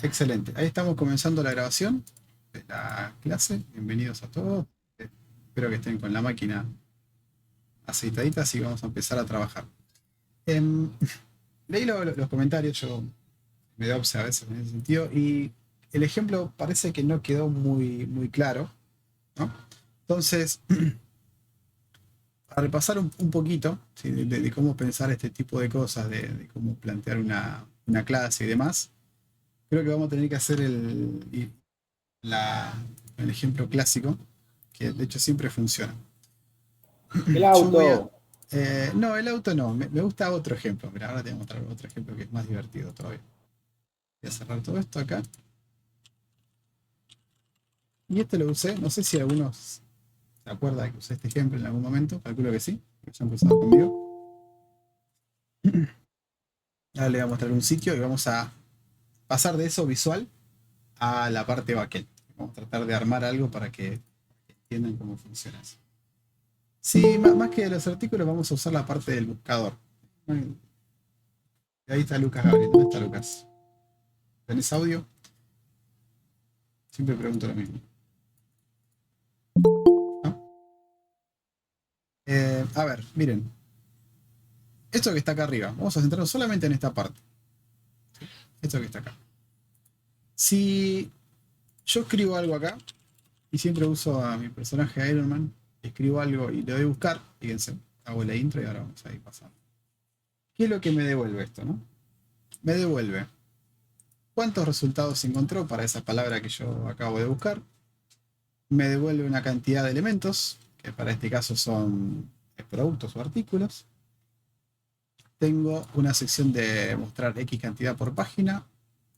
Excelente. Ahí estamos comenzando la grabación de la clase. Bienvenidos a todos. Espero que estén con la máquina aceitadita, así vamos a empezar a trabajar. Em, Leí los comentarios, yo me da obse a veces en ese sentido, y el ejemplo parece que no quedó muy claro, ¿no? Entonces, para repasar un poquito, ¿sí? De cómo pensar este tipo de cosas, de cómo plantear una clase y demás, creo que vamos a tener que hacer la- el ejemplo clásico, que de hecho siempre funciona. El Yo voy a... auto. no, el auto no, me gusta otro ejemplo. Mira, ahora te voy a mostrar otro ejemplo que es más divertido todavía. Voy a cerrar todo esto acá. Y este lo usé, no sé si algunos se acuerdan que usé este ejemplo en algún momento, calculo que sí, que ya han empezado conmigo. Ahora le voy a mostrar un sitio y vamos a pasar de eso visual a la parte backend. Vamos a tratar de armar algo para que entiendan cómo funciona eso. Sí, más que los artículos vamos a usar la parte del buscador. Ahí está Lucas Gabriel. ¿Dónde está Lucas? ¿Tenés audio? Siempre pregunto lo mismo. ¿No? A ver, miren. Esto que está acá arriba. Vamos a centrarnos solamente en esta parte. Esto que está acá. Si yo escribo algo acá, y siempre uso a mi personaje Iron Man, escribo algo y le doy a buscar, fíjense, hago la intro y ahora vamos a ir pasando. ¿Qué es lo que me devuelve esto, no? Me devuelve cuántos resultados encontró para esa palabra que yo acabo de buscar. Me devuelve una cantidad de elementos, que para este caso son productos o artículos. Tengo una sección de mostrar X cantidad por página.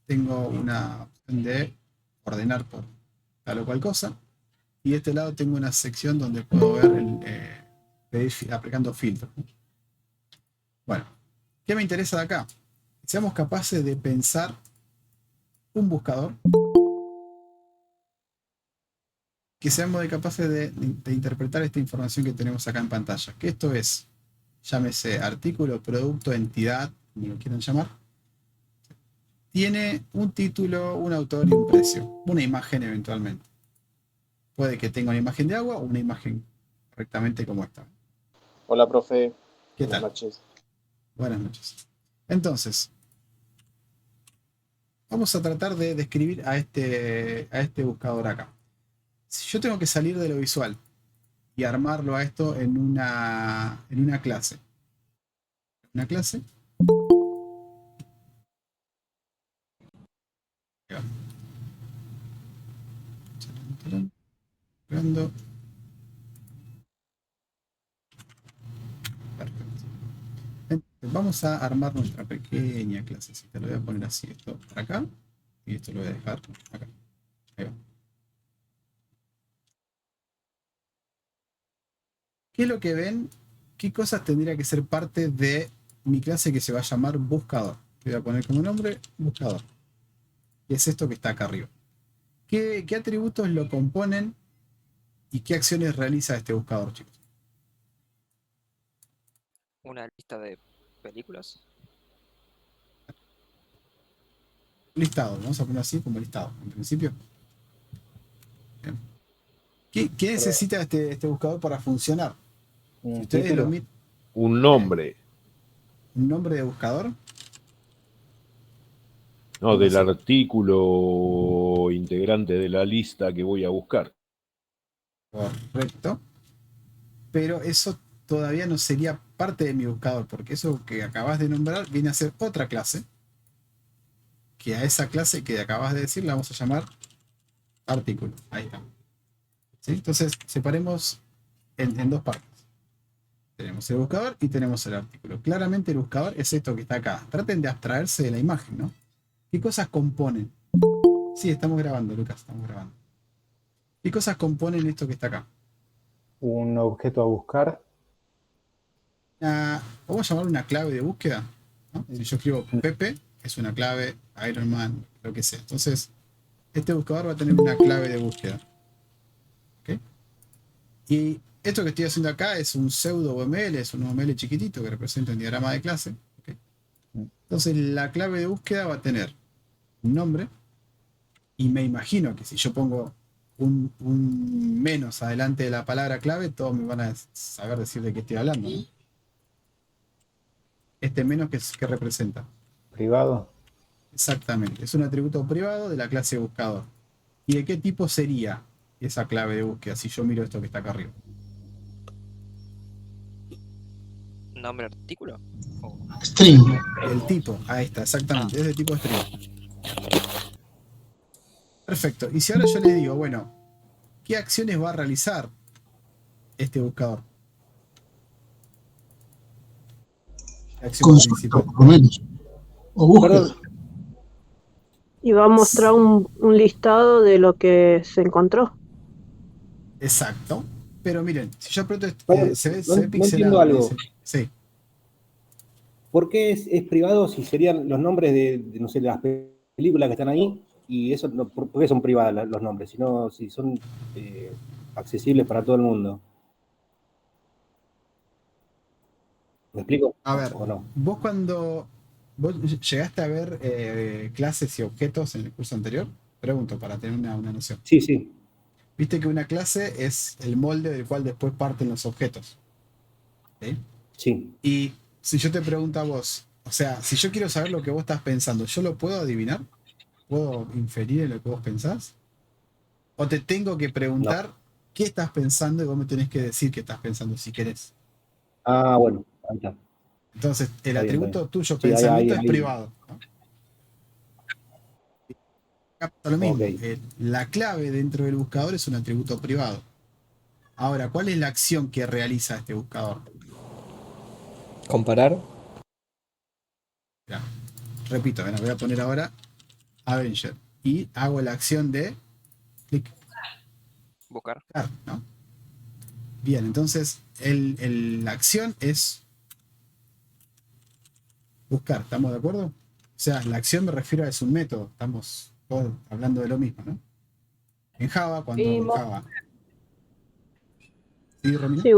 Tengo una opción de ordenar por tal o cual cosa. Y de este lado tengo una sección donde puedo ver pedir aplicando filtros. Bueno, ¿qué me interesa de acá? Seamos capaces de pensar un buscador, que seamos capaces de interpretar esta información que tenemos acá en pantalla. Que esto es, llámese artículo, producto, entidad, como lo quieran llamar, tiene un título, un autor y un precio. Una imagen eventualmente. Puede que tenga una imagen de agua o una imagen correctamente como esta. Hola, profe. ¿Qué Buenas tal? noches. Buenas noches. Entonces, vamos a tratar de describir a este buscador acá. Si yo tengo que salir de lo visual y armarlo a esto en una clase. Una clase. Perfecto. Entonces, vamos a armar nuestra pequeña clasecita. Lo voy a poner así, esto para acá. Y esto lo voy a dejar acá. Ahí va. ¿Qué es lo que ven? ¿Qué cosas tendría que ser parte de mi clase que se va a llamar buscador? Le voy a poner como nombre buscador. Y es esto que está acá arriba. ¿Qué atributos lo componen y qué acciones realiza este buscador, chicos? Una lista de películas. Listado, vamos a poner así como listado, en principio. Bien. ¿Qué Pero, necesita este buscador para funcionar? Si un ustedes lo título. miran, Un eh, nombre, un nombre de buscador, ¿no? como Del así, artículo integrante de la lista que voy a buscar. correcto, pero eso todavía no sería parte de mi buscador, porque eso que acabas de nombrar viene a ser otra clase, que a esa clase que acabas de decir la vamos a llamar artículo. Ahí está. ¿Sí? Entonces, separemos en dos partes. Tenemos el buscador y tenemos el artículo. Claramente el buscador es esto que está acá. Traten de abstraerse de la imagen, ¿no? ¿Qué cosas componen? Sí, estamos grabando, Lucas, estamos grabando. ¿Qué cosas componen esto que está acá? Un objeto a buscar. Vamos a llamar una clave de búsqueda, ¿no? Si yo escribo Mm, Pepe, es una clave, Iron Man, lo que sea. Entonces, este buscador va a tener una clave de búsqueda. ¿Ok? Y esto que estoy haciendo acá es un pseudo UML, es un UML chiquitito que representa un diagrama de clase. ¿Ok? mm. Entonces, la clave de búsqueda va a tener un nombre, y me imagino que si yo pongo un menos adelante de la palabra clave, todos me van a saber decir de qué estoy hablando, ¿no? Este menos que representa. Privado. Exactamente, es un atributo privado de la clase buscador. ¿Y de qué tipo sería esa clave de búsqueda si yo miro esto que está acá arriba? ¿Nombre artículo? O- String. El tipo, ahí está, exactamente, es de tipo string. Perfecto, y si ahora yo le digo, bueno, ¿qué acciones va a realizar este buscador? La acción Consulta, principal. por lo menos. O búsqueda. Perdón, Y va a mostrar un listado de lo que se encontró. Exacto. Pero miren, si yo aprieto, perdón, se ve no entiendo pixelado, me algo. dice. Sí. ¿Por qué es privado si serían los nombres de, no sé, las películas que están ahí? Y eso, no, ¿por qué son privados los nombres? Sino si son accesibles para todo el mundo. ¿Me explico? A ver, ¿O no? vos cuando vos llegaste a ver clases y objetos en el curso anterior, pregunto para tener una noción. Sí, sí. Viste que una clase es el molde del cual después parten los objetos. ¿Sí? Sí. Y si yo te pregunto a vos, o sea, si yo quiero saber lo que vos estás pensando, ¿yo lo puedo adivinar? ¿Puedo inferir en lo que vos pensás? ¿O te tengo que preguntar qué estás pensando y vos me tenés que decir qué estás pensando si querés? Ah, bueno, ahí está. Entonces, el Está bien, está atributo bien. tuyo, Sí, pensamiento, es ahí. privado, ¿no? Acá pasa lo mismo. Ok. La clave dentro del buscador es un atributo privado. Ahora, ¿cuál es la acción que realiza este buscador? Comparar. Ya, repito, bueno, voy a poner ahora Avenger y hago la acción de clic, Buscar. ¿no? Bien, entonces la acción es buscar, ¿estamos de acuerdo? O sea, la acción me refiero a es un método, estamos todos hablando de lo mismo, ¿no? En Java, cuando en Java. ¿Sí, Romina? Sí,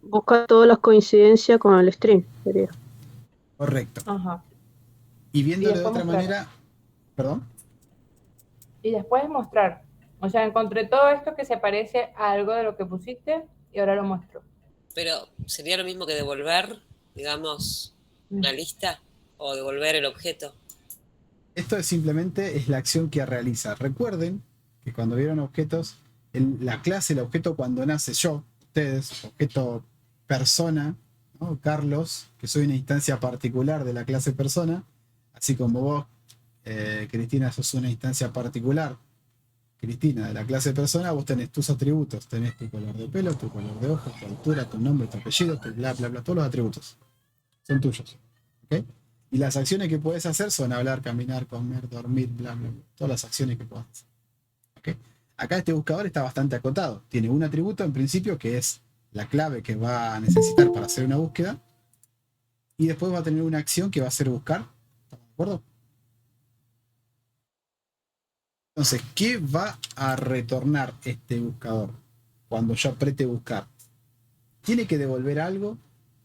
busca todas las coincidencias con el string, sería. Correcto. Ajá. Y Y viéndolo de después otra mostrar. manera, perdón. Y después mostrar. O sea, encontré todo esto que se parece a algo de lo que pusiste y ahora lo muestro. Pero sería lo mismo que devolver, digamos, una lista o devolver el objeto. Esto es simplemente es la acción que realiza. Recuerden que cuando vieron objetos, la clase, el objeto cuando nace yo, ustedes, objeto persona, ¿no? Carlos, que soy una instancia particular de la clase persona, así como vos, Cristina, sos una instancia particular, Cristina, de la clase persona, vos tenés tus atributos, tenés tu color de pelo, tu color de ojos, tu altura, tu nombre, tu apellido, tu bla, bla, bla, todos los atributos son tuyos. ¿Ok? Y las acciones que puedes hacer son hablar, caminar, comer, dormir, bla, bla, bla. Todas las acciones que puedas hacer. ¿Ok? Acá este buscador está bastante acotado. Tiene un atributo en principio que es la clave que va a necesitar para hacer una búsqueda. Y después va a tener una acción que va a ser buscar. ¿Estamos de acuerdo? Entonces, ¿qué va a retornar este buscador cuando yo apriete buscar? ¿Tiene que devolver algo?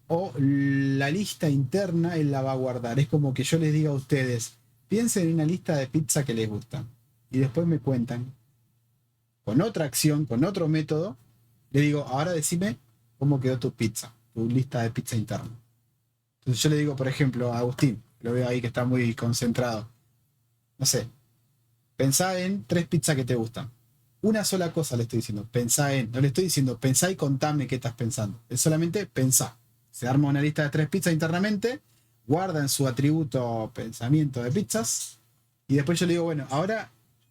¿O la lista interna él la va a guardar? Es como que yo les diga a ustedes, piensen en una lista de pizza que les gusta. Y después me cuentan, con otra acción, con otro método, le digo, ahora decime cómo quedó tu pizza, tu lista de pizza interna. Entonces yo le digo, por ejemplo, a Agustín, lo veo ahí que está muy concentrado. No sé, pensá en 3 pizzas que te gustan. Una sola cosa le estoy diciendo, pensá en, no le estoy diciendo, pensá y contame qué estás pensando. Es solamente pensá. Se arma una lista de 3 pizzas internamente, guarda en su atributo pensamiento de pizzas, y después yo le digo, bueno, ahora,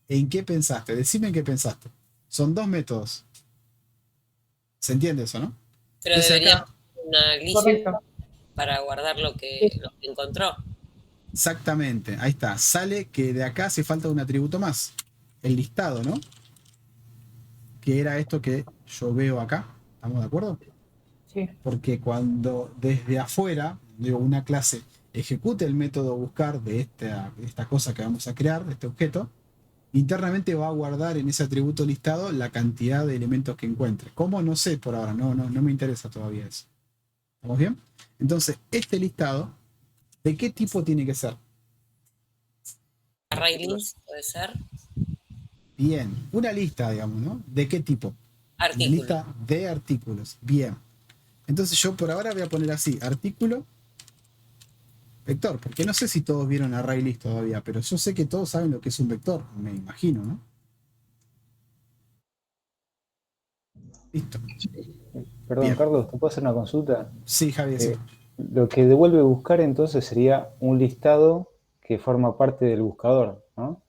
¿en qué pensaste? Decime en qué pensaste. Son 2 métodos. ¿Se entiende eso, no? Pero Entonces debería acá, una lista Correcto. para guardar lo que encontró. exactamente, ahí está. Sale que de acá hace falta un atributo más. El listado, ¿no? Que era esto que yo veo acá. ¿Estamos de acuerdo? Sí. Porque cuando desde afuera, digo, una clase ejecute el método buscar de esta cosa que vamos a crear, de este objeto, internamente va a guardar en ese atributo listado la cantidad de elementos que encuentre. ¿Cómo? No sé por ahora, no me interesa todavía eso. ¿Estamos bien? Entonces, este listado, ¿de qué tipo tiene que ser? Array list, puede ser. Bien. Una lista, digamos, ¿no? ¿De qué tipo? Una Artículo. lista de artículos. Bien. Entonces yo por ahora voy a poner así, artículo, vector, porque no sé si todos vieron ArrayList todavía, pero yo sé que todos saben lo que es un vector, me imagino, ¿no? Listo. Perdón, Bien. Carlos, ¿te puedo hacer una consulta? Sí, Javier, sí. Lo que devuelve buscar entonces sería un listado que forma parte del buscador, ¿no?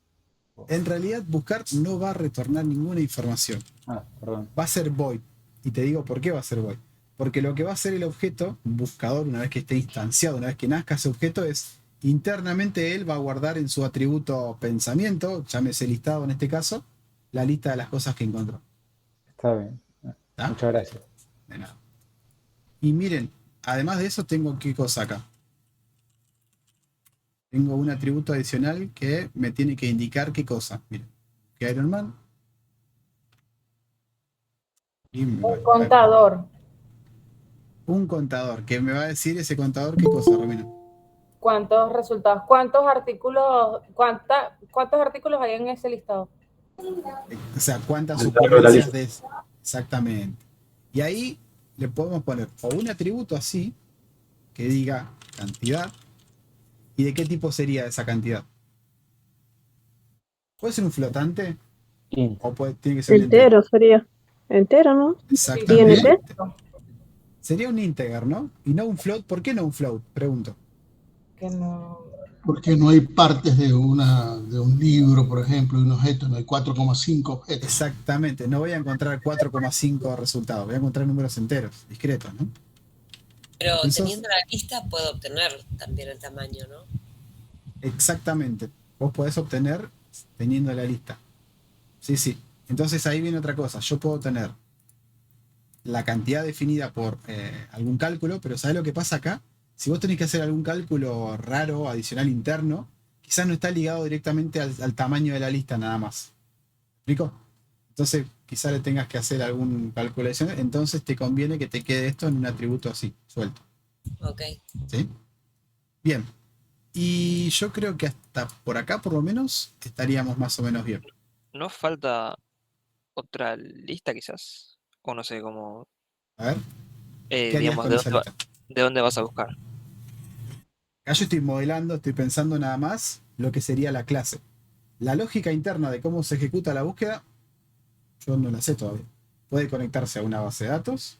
En realidad buscar no va a retornar ninguna información. Ah, perdón. Va a ser void. Y te digo por qué va a ser void. Porque lo que va a hacer el objeto, un buscador, una vez que esté instanciado, una vez que nazca ese objeto, es internamente él va a guardar en su atributo pensamiento, llámese listado en este caso, la lista de las cosas que encontró. Está bien. ¿Está? Muchas gracias. De nada. Y miren, además de eso tengo qué cosa acá. Tengo un atributo adicional que me tiene que indicar qué cosa. Miren, que Iron Man. Y me Un contador. un contador, que me va a decir ese contador qué cosa, Romina. ¿Cuántos resultados? ¿Cuántos artículos? ¿Cuántos artículos hay en ese listado? O sea, cuántas El carro de la sugerencias de eso. Exactamente. Y ahí le podemos poner o un atributo así, que diga cantidad, y de qué tipo sería esa cantidad. ¿Puede ser un flotante? Int. ¿O tiene que ser un entero? Entero sería. Entero, ¿no? Exactamente. INT. Sería un integer, ¿no? Y no un float. ¿Por qué no un float? Pregunto. Que no. Porque no hay partes de un libro, por ejemplo, de un objeto, no hay 4,5 objetos. Exactamente. No voy a encontrar 4,5 resultados. Voy a encontrar números enteros, discretos, ¿no? Pero Eso- teniendo la lista puedo obtener también el tamaño, ¿no? Exactamente. Vos podés obtener teniendo la lista. Sí, sí. Entonces ahí viene otra cosa. Yo puedo tener la cantidad definida por algún cálculo, pero ¿sabés lo que pasa acá? Si vos tenés que hacer algún cálculo raro, adicional interno, quizás no está ligado directamente al tamaño de la lista nada más. ¿Me explico? Entonces quizás le tengas que hacer algún cálculo adicional, entonces te conviene que te quede esto en un atributo así, suelto. Ok. ¿Sí? Bien. Y yo creo que hasta por acá, por lo menos, estaríamos más o menos bien. ¿No falta otra lista quizás? O no sé cómo, A ver, ¿qué harías digamos, con esa lista? de dónde vas a buscar? Acá yo estoy modelando, estoy pensando nada más lo que sería la clase. La lógica interna de cómo se ejecuta la búsqueda, yo no la sé todavía. Puede conectarse a una base de datos,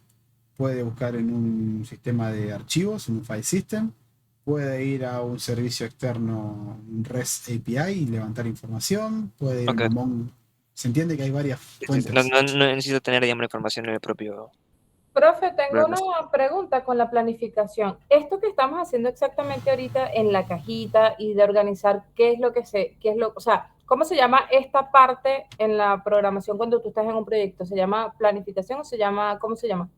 puede buscar en un sistema de archivos, en un file system, puede ir a un servicio externo, un REST API y levantar información, puede ir Ok. a un se entiende que hay varias Sí, sí, fuentes. no necesito tener, digamos, la información en el propio. Profe, tengo Programa. una pregunta con la planificación. Esto que estamos haciendo exactamente ahorita en la cajita y de organizar qué es lo que o sea, ¿cómo se llama esta parte en la programación cuando tú estás en un proyecto? ¿Se llama planificación o cómo se llama?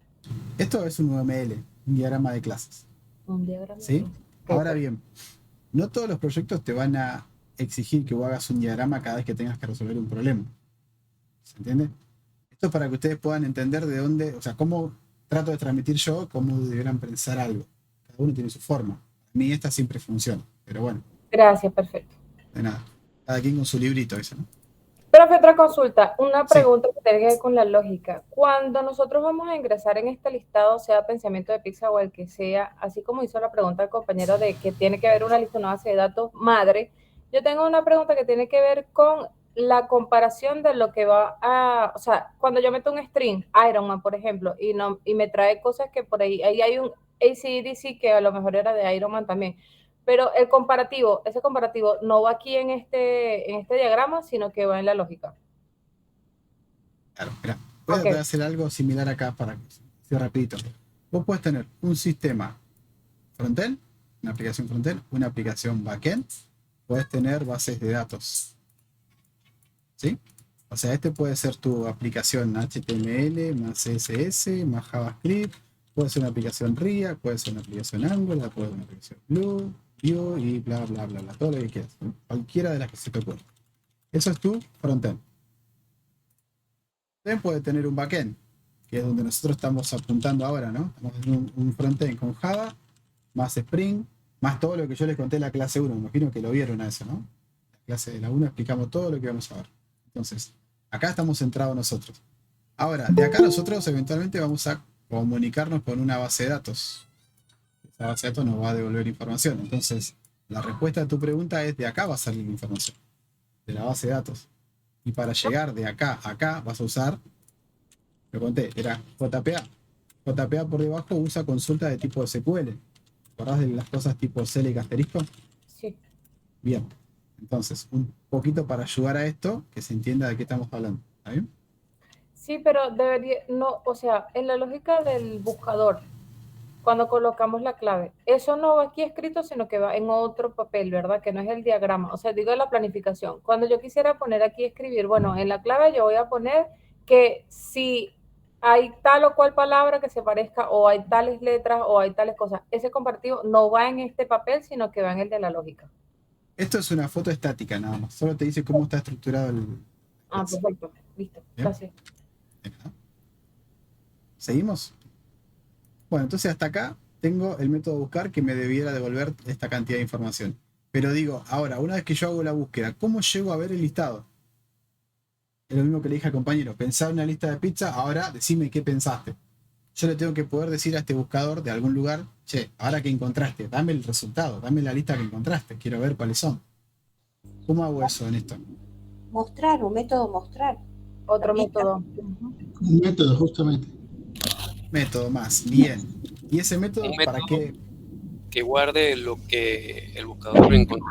Esto es un UML, un diagrama de clases. Un diagrama. ¿Sí? Ahora bien, no todos los proyectos te van a exigir que vos hagas un diagrama cada vez que tengas que resolver un problema. ¿Se entiende? Esto es para que ustedes puedan entender de dónde, o sea, cómo trato de transmitir yo, cómo deberán pensar algo. Cada uno tiene su forma. A mí esta siempre funciona, pero bueno, Gracias, perfecto. de nada. Cada quien con su librito, dice, ¿no? Profe, otra consulta, una Sí. pregunta que tiene que ver con la lógica. Cuando nosotros vamos a ingresar en este listado, sea pensamiento de pizza o el que sea, así como hizo la pregunta el compañero de que tiene que ver una lista, una base de datos madre, yo tengo una pregunta que tiene que ver con la comparación de lo que va a, o sea, cuando yo meto un string, Iron Man, por ejemplo, y me trae cosas que por ahí hay un AC/DC que a lo mejor era de Iron Man también. Pero ese comparativo no va aquí en este diagrama, sino que va en la lógica. Claro, mira, voy a Ok. tratar de hacer algo similar acá para que sea rapidito. Vos puedes tener un sistema frontend, una aplicación frontend, una aplicación backend, puedes tener bases de datos. ¿Sí? O sea, este puede ser tu aplicación HTML más CSS más JavaScript, puede ser una aplicación RIA, puede ser una aplicación Angular, puede ser una aplicación Blue, Vue y bla, bla, bla, bla, todo lo que quieras, ¿no? Cualquiera de las que se te ocurra. Eso es tu frontend. También puede tener un backend, que es donde nosotros estamos apuntando ahora, ¿no? Estamos haciendo un frontend con Java, más Spring, más todo lo que yo les conté en la clase 1, me imagino que lo vieron a eso, ¿no? La clase de la 1 explicamos todo lo que vamos a ver. Entonces, acá estamos centrados nosotros. Ahora, de acá nosotros eventualmente vamos a comunicarnos con una base de datos. Esa base de datos nos va a devolver información. Entonces, la respuesta a tu pregunta es: de acá va a salir la información, de la base de datos. Y para llegar de acá a acá vas a usar, lo conté, era JPA. JPA por debajo usa consulta de tipo SQL. ¿Te acordás de las cosas tipo select asterisco? Sí. Bien. Entonces, un poquito para ayudar a esto, que se entienda de qué estamos hablando. ¿Está bien? Sí, pero debería, no, o sea, en la lógica del buscador, cuando colocamos la clave, eso no va aquí escrito, sino que va en otro papel, ¿verdad? Que no es el diagrama, o sea, digo la planificación. Cuando yo quisiera poner aquí, escribir, bueno, en la clave yo voy a poner que si hay tal o cual palabra que se parezca, o hay tales letras, o hay tales cosas, ese comparativo no va en este papel, sino que va en el de la lógica. Esto es una foto estática nada más. Solo te dice cómo está estructurado el... Ah, perfecto. Listo. ¿Bien? Gracias. ¿Seguimos? Bueno, entonces hasta acá tengo el método buscar que me debiera devolver esta cantidad de información. Pero digo, ahora, una vez que yo hago la búsqueda, ¿cómo llego a ver el listado? Es lo mismo que le dije al compañero. Pensá en una lista de pizza, ahora decime qué pensaste. Yo le tengo que poder decir a este buscador de algún lugar: che, ahora que encontraste, dame el resultado, dame la lista que encontraste, quiero ver cuáles son. ¿Cómo hago eso en esto? Mostrar, un método mostrar. Otro método. Un método, justamente. Método más, bien. ¿Y ese método Un para método qué? que guarde lo que el buscador lo encontró.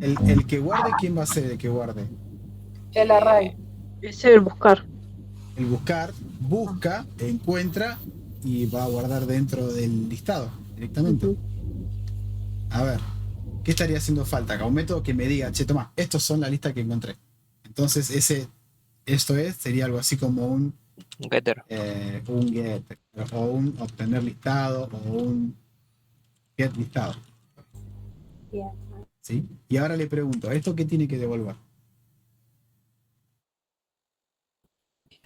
El que guarde, ¿quién va a ser el que guarde? El array. Es el buscar. El buscar, busca, encuentra y va a guardar dentro del listado directamente. A ver, ¿qué estaría haciendo falta acá? Un método que me diga: che, toma, estos son la lista que encontré. Entonces sería algo así como un getter. Un getter, o un obtener listado, o un get listado. Bien. ¿Sí? Y ahora le pregunto: ¿esto qué tiene que devolver?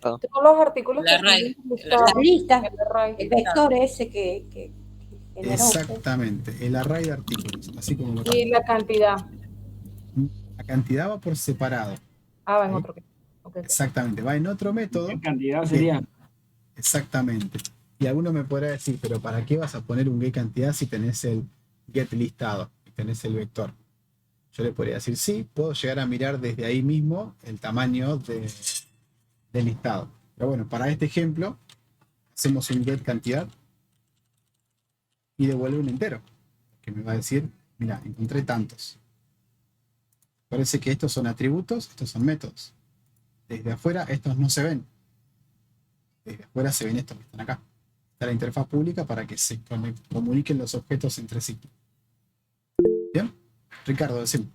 Todos los artículos El array. La lista, el array. el vector ese que generó usted. Exactamente, el array de artículos, así como lo Y cambié. la cantidad. La cantidad va por separado. Ah, va en ¿Sí? otro. Okay. Exactamente, va en otro método. ¿Qué cantidad sería? Exactamente. Y alguno me podrá decir: pero ¿para qué vas a poner un get cantidad si tenés el get listado y tenés el vector? Yo le podría decir: sí, puedo llegar a mirar desde ahí mismo el tamaño del listado. Pero bueno, para este ejemplo hacemos un get cantidad y devuelve un entero, que me va a decir: mira, encontré tantos. Parece que estos son atributos, estos son métodos. Desde afuera estos no se ven. Desde afuera se ven estos que están acá. Está la interfaz pública para que se comuniquen los objetos entre sí. ¿Bien? Ricardo, decime.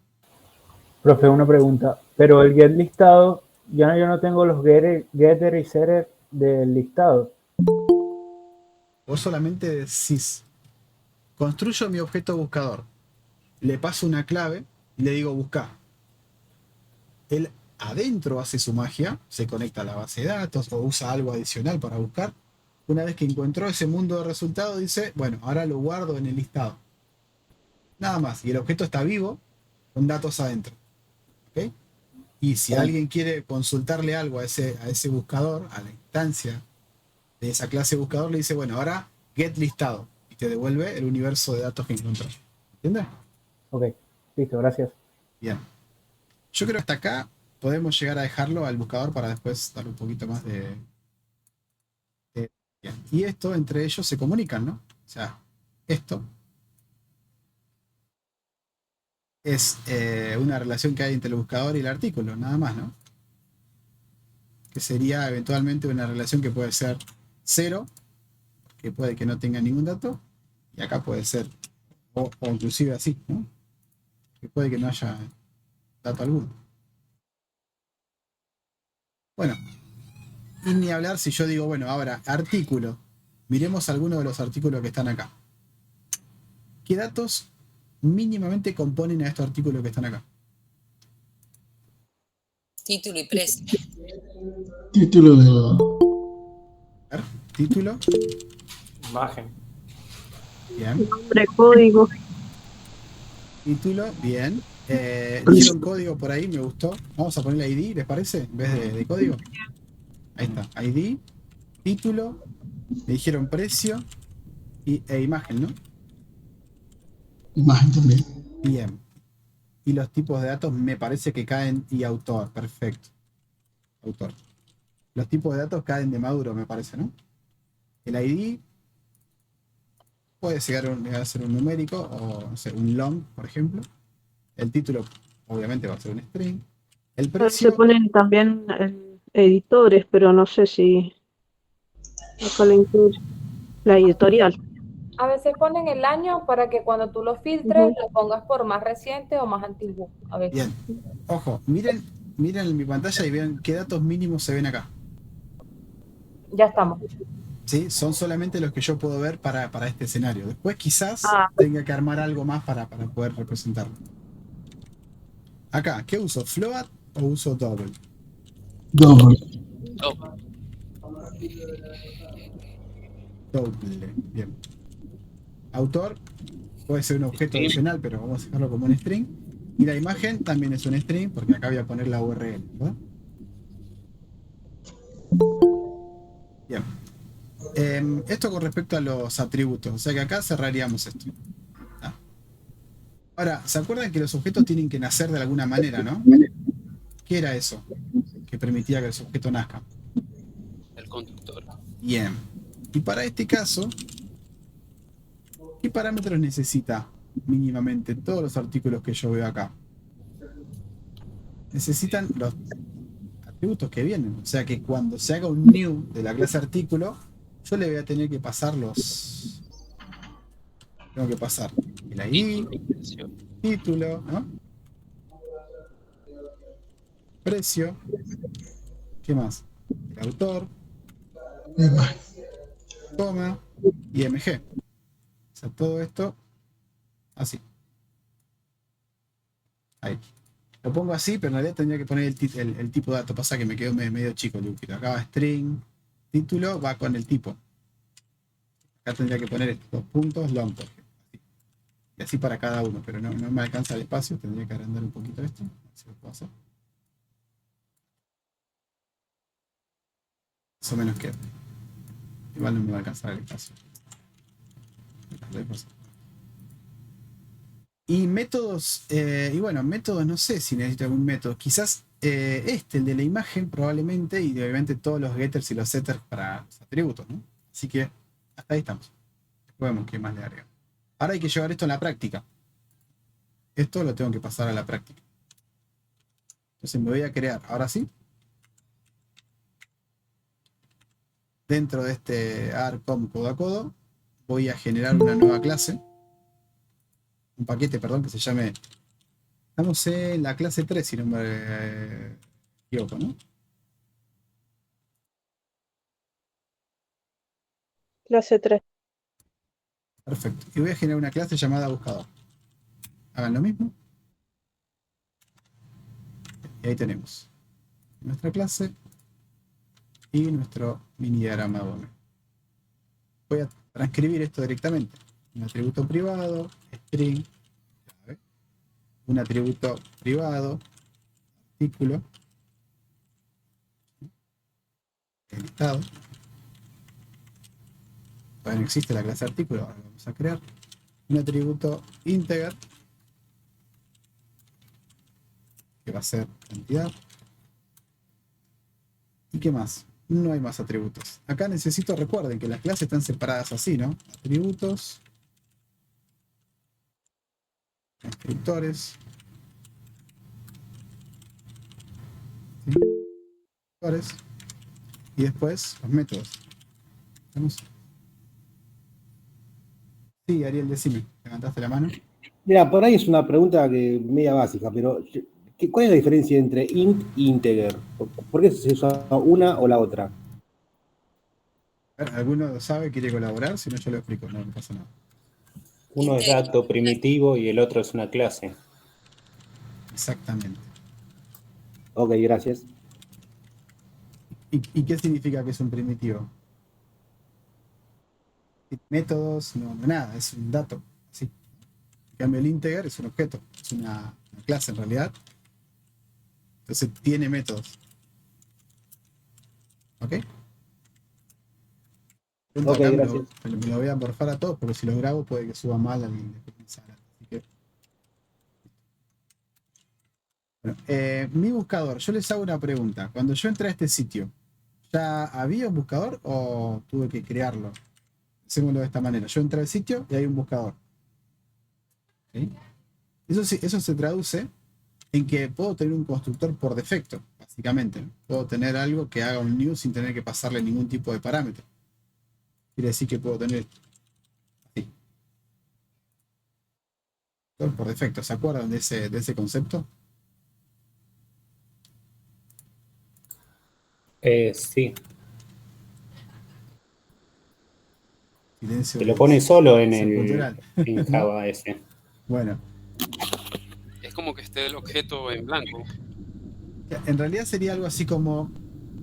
Profe, una pregunta. Pero el get listado, yo no tengo los getter y setter del listado. Vos solamente decís: construyo mi objeto buscador, le paso una clave y le digo buscar. Él adentro hace su magia, se conecta a la base de datos o usa algo adicional para buscar. Una vez que encontró ese mundo de resultados, dice: bueno, ahora lo guardo en el listado. Nada más. Y el objeto está vivo con datos adentro. ¿Okay? Y si alguien quiere consultarle algo a ese buscador, a la instancia de esa clase buscador, le dice: bueno, ahora get listado. Y te devuelve el universo de datos que encontró. ¿Entiendes? Ok, listo, gracias. Bien. Yo creo que hasta acá podemos llegar a dejarlo al buscador para después darle un poquito más de... Bien. Y esto, entre ellos se comunican, ¿no? O sea, esto es una relación que hay entre el buscador y el artículo, nada más, ¿no? Que sería eventualmente una relación que puede ser 0, que puede que no tenga ningún dato, y acá puede ser, o inclusive así, ¿no? Que puede que no haya dato alguno. Bueno, y ni hablar si yo digo: bueno, ahora, artículo. Miremos algunos de los artículos que están acá. ¿Qué datos mínimamente componen a estos artículos que están acá? Título y precio. Título de... A ver, título. Imagen. Bien. Nombre, código. Título, bien. Dijeron código por ahí, me gustó. Vamos a poner ID, ¿les parece? En vez de código. Ahí está, ID, título, me dijeron precio e imagen, ¿no? Imagen también. Bien. Y los tipos de datos me parece que caen y autor, perfecto. Autor. Los tipos de datos caen de Maduro, me parece, ¿no? El ID puede llegar a ser un numérico o no sé, un long, por ejemplo. El título, obviamente, va a ser un string. El Se precio, ponen también editores, pero no sé si acá lo incluye. La editorial. A veces ponen el año para que cuando tú lo filtres lo pongas por más reciente o más antiguo. A veces. bien. Ojo, miren en mi pantalla y vean qué datos mínimos se ven acá. Ya estamos. ¿Sí? Son solamente los que yo puedo ver para este escenario. Después quizás Ah. tenga que armar algo más para poder representarlo. Acá, ¿qué uso? ¿Float o uso double? Doble. Double, bien. Autor puede ser un objeto adicional, pero vamos a dejarlo como un string. Y la imagen también es un string, porque acá voy a poner la URL, ¿verdad? Bien. Esto con respecto a los atributos, o sea que acá cerraríamos esto. ¿Ah? Ahora, ¿se acuerdan que los objetos tienen que nacer de alguna manera, no? ¿Qué era eso que permitía que el objeto nazca? El constructor. Bien. Y para este caso, ¿qué parámetros necesita mínimamente todos los artículos que yo veo acá? Necesitan los atributos que vienen. O sea que cuando se haga un new de la clase artículo, yo le voy a tener que pasar los... Tengo que pasar el ID, título, ¿no? Precio. ¿Qué más? El autor, Imagen. coma y MG. O sea, todo esto así. Ahí. Lo pongo así, pero en realidad tendría que poner el tipo de dato. Pasa que me quedó medio chico el dibujito. Acá va string, título, va con el tipo. Acá tendría que poner estos dos puntos long, por ejemplo. Y así para cada uno, pero no me alcanza el espacio. Tendría que agrandar un poquito esto. A ver si lo puedo hacer. Más o menos queda. Igual no me va a alcanzar el espacio. Y métodos, y bueno, métodos no sé si necesito algún método. Quizás el de la imagen probablemente, y obviamente todos los getters y los setters para los atributos, ¿no? Así que hasta ahí estamos. Después vemos qué más le agrego. Ahora hay que llevar esto a la práctica. Esto lo tengo que pasar a la práctica. Entonces me voy a crear, ahora sí, dentro de este arcom codo a codo, voy a generar una nueva clase. Un paquete, perdón, que se llame... Estamos en la clase 3, si no me equivoco, ¿no? Clase 3. Perfecto. Y voy a generar una clase llamada buscador. Hagan lo mismo. Y ahí tenemos nuestra clase y nuestro mini diagrama doble. Voy a transcribir esto directamente. Un atributo privado, string, un atributo privado, artículo, el listado. Todavía no existe la clase artículo, ahora vamos a crear un atributo integer, que va a ser cantidad. ¿Y qué más? No hay más atributos. Acá necesito, recuerden que las clases están separadas así, ¿no? Atributos, constructores, ¿sí? Constructores, y después los métodos. ¿Vamos? Sí, Ariel, decime, levantaste la mano. Mira, por ahí es una pregunta que media básica, pero ¿cuál es la diferencia entre int e integer? ¿Por qué se usa una o la otra? A ver, ¿alguno sabe, quiere colaborar? Si no, yo lo explico, no pasa nada. Uno es dato primitivo y el otro es una clase. Exactamente. Ok, gracias. ¿Y qué significa que es un primitivo? Métodos, no nada, es un dato. Sí. cambio, el integer es un objeto, es una clase en realidad. Entonces tiene métodos. ¿Ok? Ok, Acá gracias. me lo voy a morfar a todos, porque si lo grabo puede que suba mal alguien. Así que, bueno, mi buscador, yo les hago una pregunta. Cuando yo entré a este sitio, ¿ya había un buscador o tuve que crearlo? Hacémoslo de esta manera. Yo entré al sitio y hay un buscador. ¿Sí? Eso se traduce en que puedo tener un constructor por defecto, básicamente. Puedo tener algo que haga un new sin tener que pasarle ningún tipo de parámetro. Quiere decir que puedo tener así. Por defecto. ¿Se acuerdan de ese concepto? Sí, Silencio te lo pone solo en cultural. en Java ese. Bueno, Es como que esté el objeto en blanco. en realidad sería algo así como,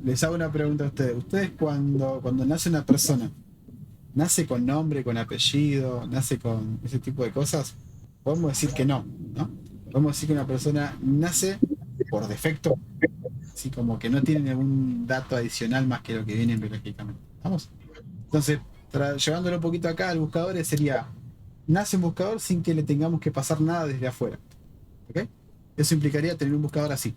les hago una pregunta a ustedes. Ustedes cuando nace una persona, ¿nace con nombre, con apellido, nace con ese tipo de cosas? Podemos decir que no, ¿no? Podemos decir que una persona nace por defecto, así como que no tiene ningún dato adicional más que lo que viene biológicamente. ¿Vamos? Entonces, llevándolo un poquito acá al buscador, sería, nace un buscador sin que le tengamos que pasar nada desde afuera. ¿Ok? Eso implicaría tener un buscador así.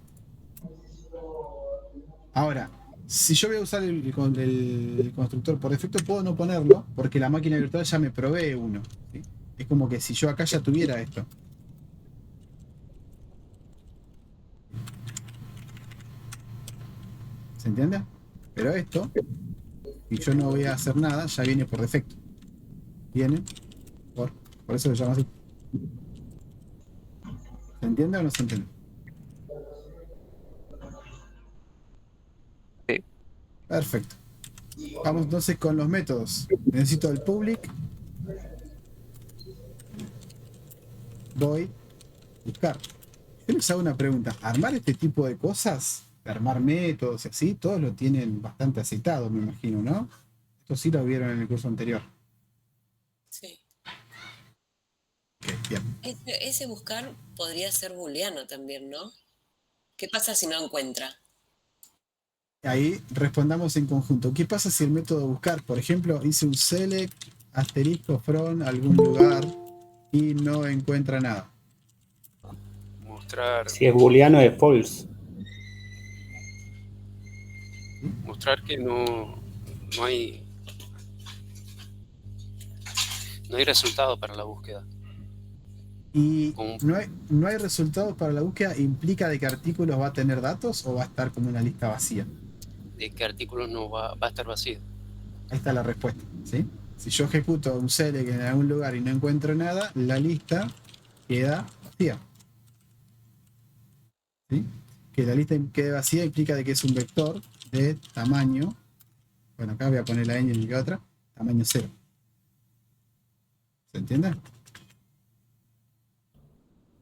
Ahora, si yo voy a usar el constructor por defecto, puedo no ponerlo, porque la máquina virtual ya me provee uno. ¿Sí? Es como que si yo acá ya tuviera esto. ¿Se entiende? Pero esto, y yo no voy a hacer nada, ya viene por defecto. Viene por eso se llama así. ¿Se entiende o no se entiende? Sí. Perfecto. Vamos entonces con los métodos. Necesito el public. Voy a buscar. Yo les hago una pregunta. ¿Armar este tipo de cosas? Armar métodos y así, todos lo tienen bastante aceitado, me imagino, ¿no? Esto sí lo vieron en el curso anterior. Sí. Okay, bien. Ese buscar podría ser booleano también, ¿no? ¿Qué pasa si no encuentra? Ahí respondamos en conjunto. ¿Qué pasa si el método buscar, por ejemplo, hice un select asterisco from algún lugar y no encuentra nada? Mostrar, Si es booleano es false. mostrar que no hay resultado para la búsqueda. Y Como no hay resultados para la búsqueda, ¿implica de que artículos va a tener datos o va a estar como una lista vacía? de que artículo no va a estar vacío. Ahí está la respuesta, ¿sí? Si yo ejecuto un select en algún lugar y no encuentro nada, la lista queda vacía. ¿Sí? Que la lista quede vacía implica de que es un vector de tamaño, bueno, acá voy a poner la n y la otra, tamaño 0. ¿Se entiende?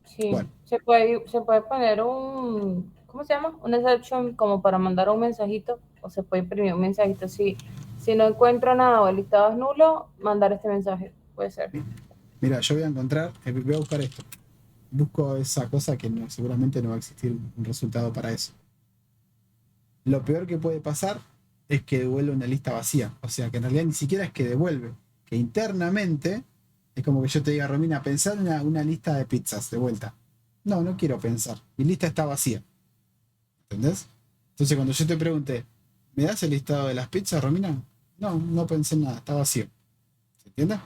Sí, Bueno. se puede poner un, ¿cómo se llama? Un exception como para mandar un mensajito, o se puede imprimir un mensajito. Si no encuentro nada o el listado es nulo, mandar este mensaje, puede ser. Mira, yo voy a encontrar, voy a buscar esto. Busco esa cosa que seguramente no va a existir un resultado para eso. Lo peor que puede pasar es que devuelve una lista vacía. O sea, que en realidad ni siquiera es que devuelve. Que internamente es como que yo te diga, Romina, pensar una lista de pizzas de vuelta. No, no quiero pensar. Mi lista está vacía. ¿Entendés? Entonces cuando yo te pregunte, ¿me das el listado de las pizzas, Romina? No, no pensé en nada, está vacío. ¿Se entiende?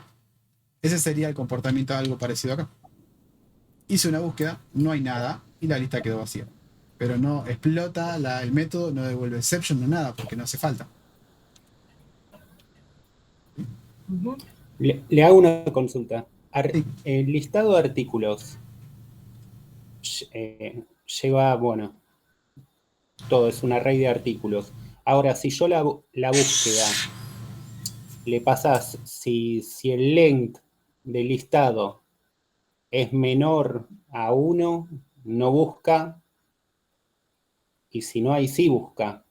Ese sería el comportamiento de algo parecido acá. Hice una búsqueda, no hay nada y la lista quedó vacía. Pero no explota el método, no devuelve exception, no nada, porque no hace falta. Le hago una consulta. Sí. El listado de artículos lleva, bueno, todo, es un array de artículos. Ahora, si yo la búsqueda le pasas, si el length del listado es menor a 1, no busca, y si no hay, sí busca.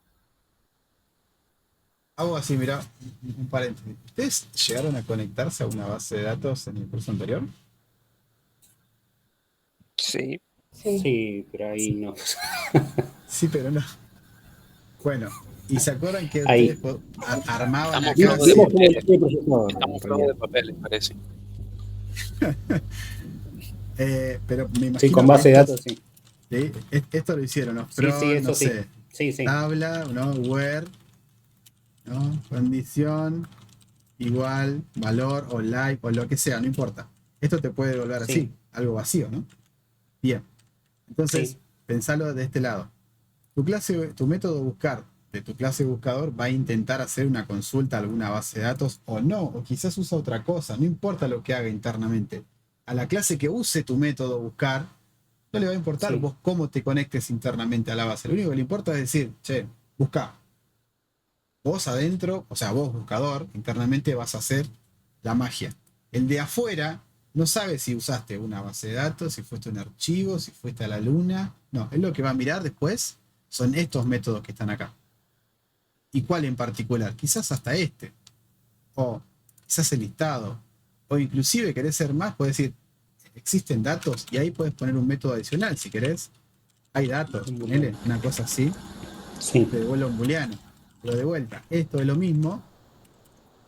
Hago así, mira, un paréntesis. ¿Ustedes llegaron a conectarse a una base de datos en el curso anterior? Sí. Sí, pero ahí no. Sí, pero no. Bueno, ¿y se acuerdan que Ahí. ustedes armaban Estamos acá? flojos de Vimos cómo papeles. elegir el procesador, Estamos en flojos realidad. de papeles, parece. Pero me imagino Sí, con que base de esto, datos, sí. ¿sí? Esto lo hicieron los Sí, pros, sí, eso no sí. sé, Sí, sí. tabla, ¿no? Where, ¿no? Condición, igual, valor, o like, o lo que sea, no importa. Esto te puede devolver Sí. así, algo vacío, ¿no? Bien. Entonces, Sí. pensalo de este lado. Tu método buscar de tu clase buscador va a intentar hacer una consulta a alguna base de datos o no, o quizás usa otra cosa, no importa lo que haga internamente. A la clase que use tu método buscar, no le va a importar Sí. vos cómo te conectes internamente a la base. Lo único que le importa es decir, che, busca. Vos adentro, o sea, vos buscador, internamente vas a hacer la magia. El de afuera no sabe si usaste una base de datos, si fuiste un archivo, si fuiste a la luna. No, es lo que va a mirar después son estos métodos que están acá. ¿Y cuál en particular? Quizás hasta este. O quizás el listado. O inclusive querés ser más, puedes decir, existen datos y ahí puedes poner un método adicional si querés. Hay datos, ponele una cosa así, Sí. te devuelve un booleano. Pero de vuelta, esto es lo mismo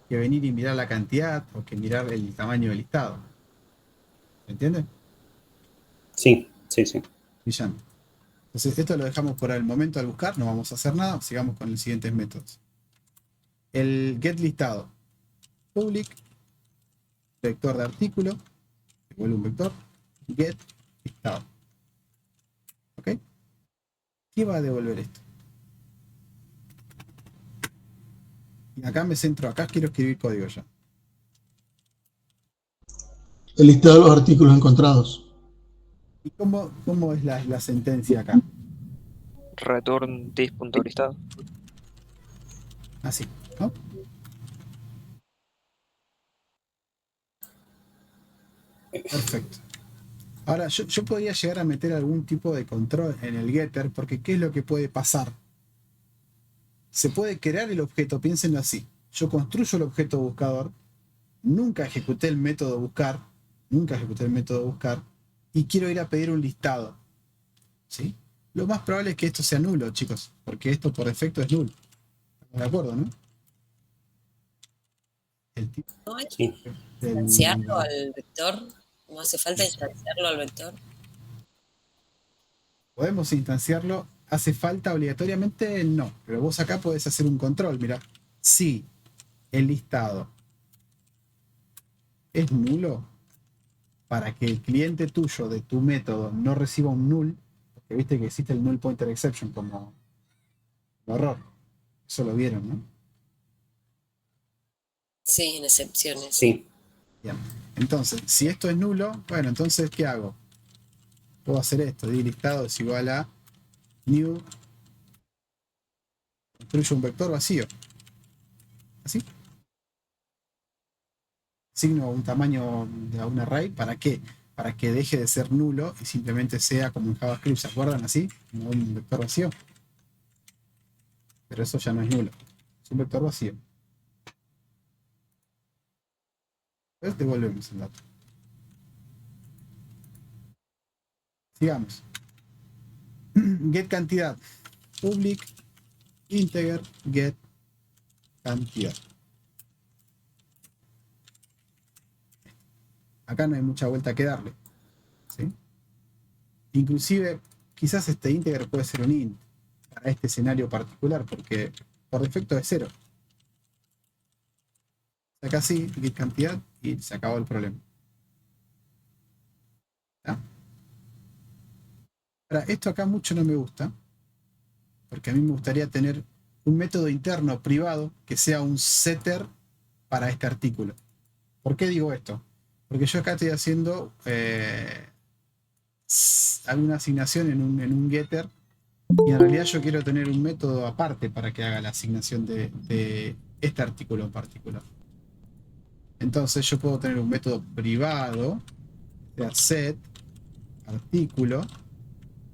que venir y mirar la cantidad o que mirar el tamaño del listado. ¿Me entiendes? Sí, sí, sí. Brillante. Entonces, esto lo dejamos por el momento al buscar, no vamos a hacer nada, sigamos con los siguientes métodos. El get listado. Public, vector de artículo, devuelve un vector, get listado. ¿Ok? ¿Qué va a devolver esto? Y acá me centro, acá quiero escribir código ya. El listado de los artículos encontrados. ¿Y cómo es la sentencia acá? Return this.listado. Así, ¿no? Perfecto. Ahora, yo podría llegar a meter algún tipo de control en el getter, porque ¿qué es lo que puede pasar? Se puede crear el objeto, piénsenlo así. Yo construyo el objeto buscador, nunca ejecuté el método buscar, y quiero ir a pedir un listado. ¿Sí? Lo más probable es que esto sea nulo, chicos, porque esto por defecto es nulo. ¿Estamos de acuerdo, no? El tipo ¿No hay que Sí. instanciarlo al vector? ¿No hace falta instanciarlo al vector? podemos instanciarlo. ¿Hace falta obligatoriamente? No. Pero vos acá podés hacer un control. Mira, si el listado es nulo, para que el cliente tuyo de tu método no reciba un null, porque viste que existe el null pointer exception como error. Eso lo vieron, ¿no? Sí, en excepciones. Sí. Bien. Entonces, si esto es nulo, bueno, entonces, ¿qué hago? Puedo hacer esto. Di listado es igual a new. Construyo un vector vacío. ¿Así? Asigno un tamaño de un array. ¿Para qué? Para que deje de ser nulo y simplemente sea como en JavaScript. ¿Se acuerdan así? Como un vector vacío. Pero eso ya no es nulo. Es un vector vacío. Entonces devolvemos el dato. Sigamos. Get cantidad. Public integer get cantidad. Acá no hay mucha vuelta que darle. ¿Sí? Inclusive, quizás este integer puede ser un int para este escenario particular, porque por defecto es 0. Acá sí, get cantidad y se acabó el problema. ¿Está? Ahora, esto acá mucho no me gusta, porque a mí me gustaría tener un método interno privado que sea un setter para este artículo. ¿Por qué digo esto? Porque yo acá estoy haciendo alguna asignación en un getter y en realidad yo quiero tener un método aparte para que haga la asignación de este artículo en particular. Entonces yo puedo tener un método privado, sea set, artículo,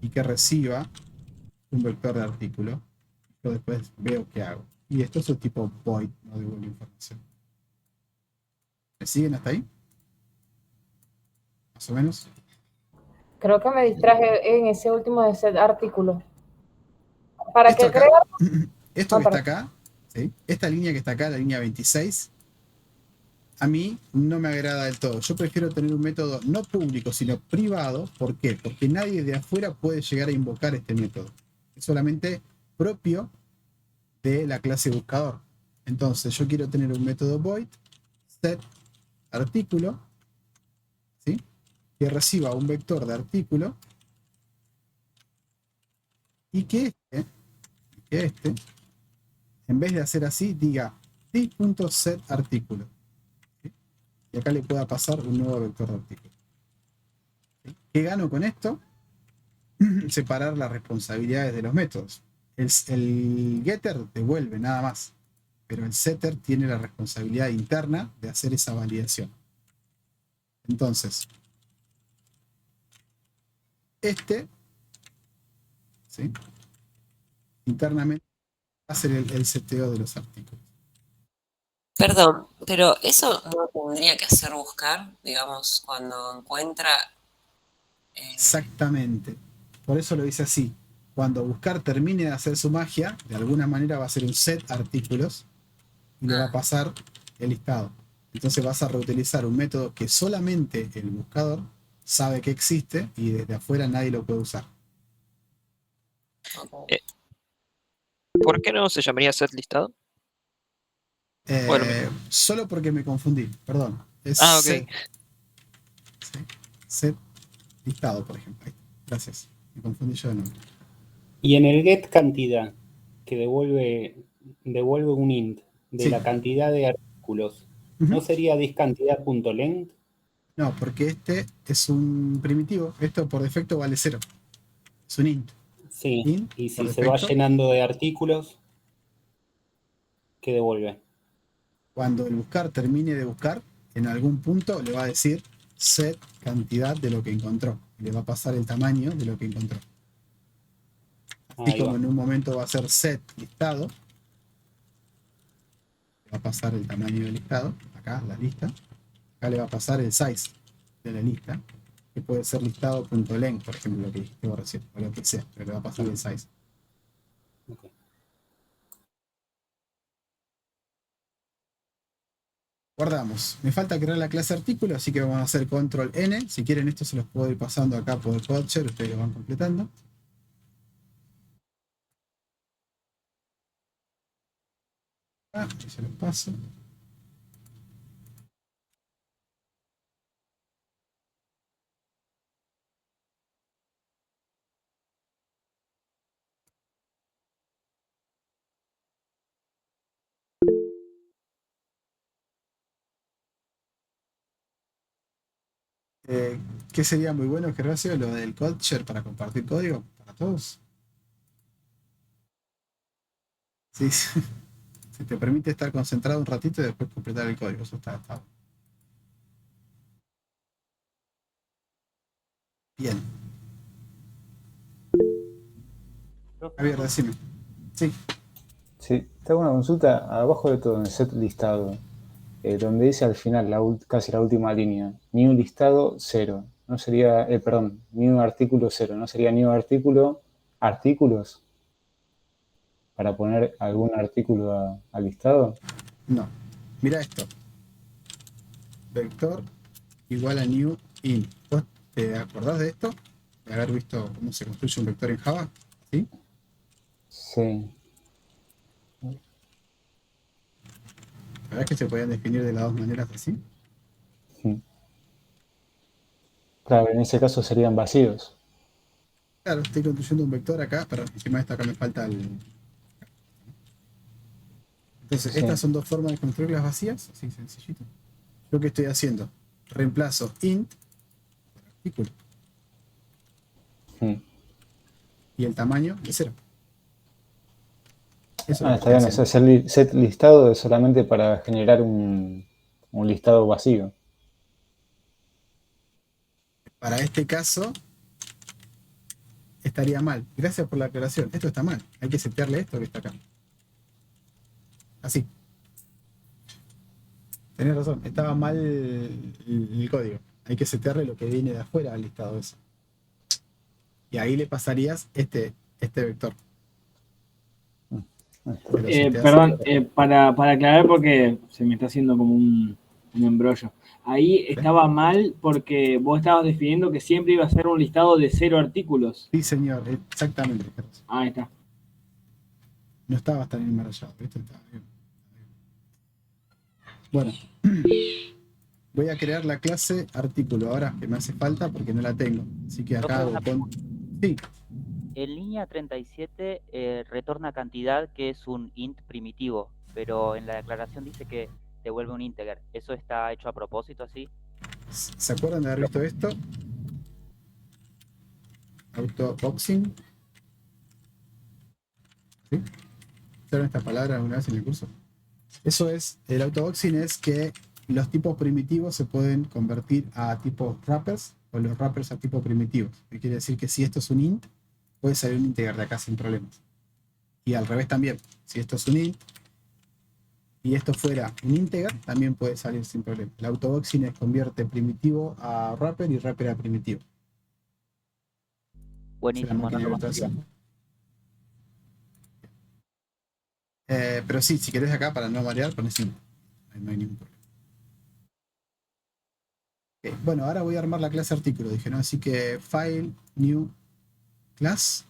y que reciba un vector de artículo. Yo después veo qué hago. Y esto es el tipo void, no devuelve información. ¿Me siguen hasta ahí? Más o menos. Creo que me distraje en ese último de ese artículo. ¿Para Esto qué acá, crear? esto que está acá, ¿sí? Esta línea que está acá, la línea 26, a mí no me agrada del todo. Yo prefiero tener un método no público, sino privado. ¿Por qué? Porque nadie de afuera puede llegar a invocar este método. Es solamente propio de la clase buscador. Entonces yo quiero tener un método void set artículo, ¿sí? Que reciba un vector de artículo y que este, en vez de hacer así, diga t.setArtículo. ¿Sí? Y acá le pueda pasar un nuevo vector de artículo. ¿Sí? ¿Qué gano con esto? Separar las responsabilidades de los métodos. El getter devuelve nada más, pero el setter tiene la responsabilidad interna de hacer esa validación. Entonces, ¿sí? Internamente va a ser el seteo de los artículos. Perdón, pero eso no tendría que hacer buscar, digamos, cuando encuentra. Exactamente. Por eso lo dice así. Cuando buscar termine de hacer su magia, de alguna manera va a ser un set artículos y le va a pasar el listado. Entonces vas a reutilizar un método que solamente el buscador sabe que existe y desde afuera nadie lo puede usar. ¿Por qué no se llamaría set listado? Bueno, Solo porque me confundí, perdón. Es ok. set, ¿sí? Set listado, por ejemplo. Ahí. Gracias. Me confundí yo de nombre. Y en el get cantidad, que devuelve un int de Sí. la cantidad de artículos, ¿no sería discantidad.length? No, porque este es un primitivo. Esto por defecto vale 0. Es un int. Sí, Int, y por si se va defecto, llenando de artículos, ¿qué devuelve? cuando el buscar termine de buscar, en algún punto le va a decir set cantidad de lo que encontró. Y le va a pasar el tamaño de lo que encontró. Así Ahí como va. en un momento va a ser set listado, le va a pasar el tamaño del listado, acá la lista. Acá le va a pasar el size de la lista, que puede ser listado.length, por ejemplo, lo que dijiste vos recién, o lo que sea, pero le va a pasar el size. Okay. Guardamos. Me falta crear la clase artículo, así que vamos a hacer control N. Si quieren esto se los puedo ir pasando acá por el CodeShare, ustedes lo van completando. Y se los paso. ¿Qué sería muy bueno, Gervasio? Lo del CodeShare para compartir código para todos. Sí, si te permite estar concentrado un ratito y después completar el código. Eso está. Bien. Javier, decime. Sí. Sí, te hago una consulta abajo de todo en set listado, donde dice al final, casi la última línea, new listado 0. No sería, perdón, new artículo 0. ¿No sería new artículo artículos? Para poner algún artículo al listado. No. Mira esto. Vector igual a new int. ¿Vos te acordás de esto? De haber visto cómo se construye un vector en Java. ¿Sí? Sí. ¿Verdad que se podían definir de las dos maneras así? Claro, en ese caso serían vacíos. Claro, estoy construyendo un vector acá, pero encima de esto acá me falta el... Entonces, Sí. estas son dos formas de construir las vacías, así sencillito. Lo que estoy haciendo, reemplazo int por artículo. Y el tamaño de 0. Eso Está bien, o sea, set listado es solamente para generar un listado vacío. Para este caso, estaría mal. Gracias por la aclaración. Esto está mal. Hay que setearle esto que está acá. Así. Tenés razón. Estaba mal el código. Hay que setearle lo que viene de afuera al listado ese. Y ahí le pasarías este vector. Perdón, para aclarar porque se me está haciendo como un embrollo. Ahí estaba mal porque vos estabas definiendo que siempre iba a ser un listado de 0 artículos. Sí, señor, exactamente. Ahí está. No estabas tan enmarallado, ¿viste? Estaba bien. Bueno, voy a crear la clase artículo ahora que me hace falta porque no la tengo. Así que acá hago con... Sí. En línea 37 retorna cantidad que es un int primitivo, pero en la declaración dice que devuelve un integer. ¿Eso está hecho a propósito así? ¿Se acuerdan de haber visto esto? Autoboxing. ¿Sí? ¿Saben esta palabra alguna vez en el curso? Eso es, el autoboxing es que los tipos primitivos se pueden convertir a tipos wrappers o los wrappers a tipos primitivos. Que quiere decir que si esto es un int, puede salir un integer de acá sin problemas. Y al revés también. Si esto es un int y esto fuera un integer, también puede salir sin problema. El autoboxing convierte primitivo a wrapper y wrapper a primitivo. Buenísimo. Pero sí, si querés acá para no variar, pones int. No hay ningún problema. Okay, bueno, ahora voy a armar la clase artículo, dije, ¿no? Así que file, new, class.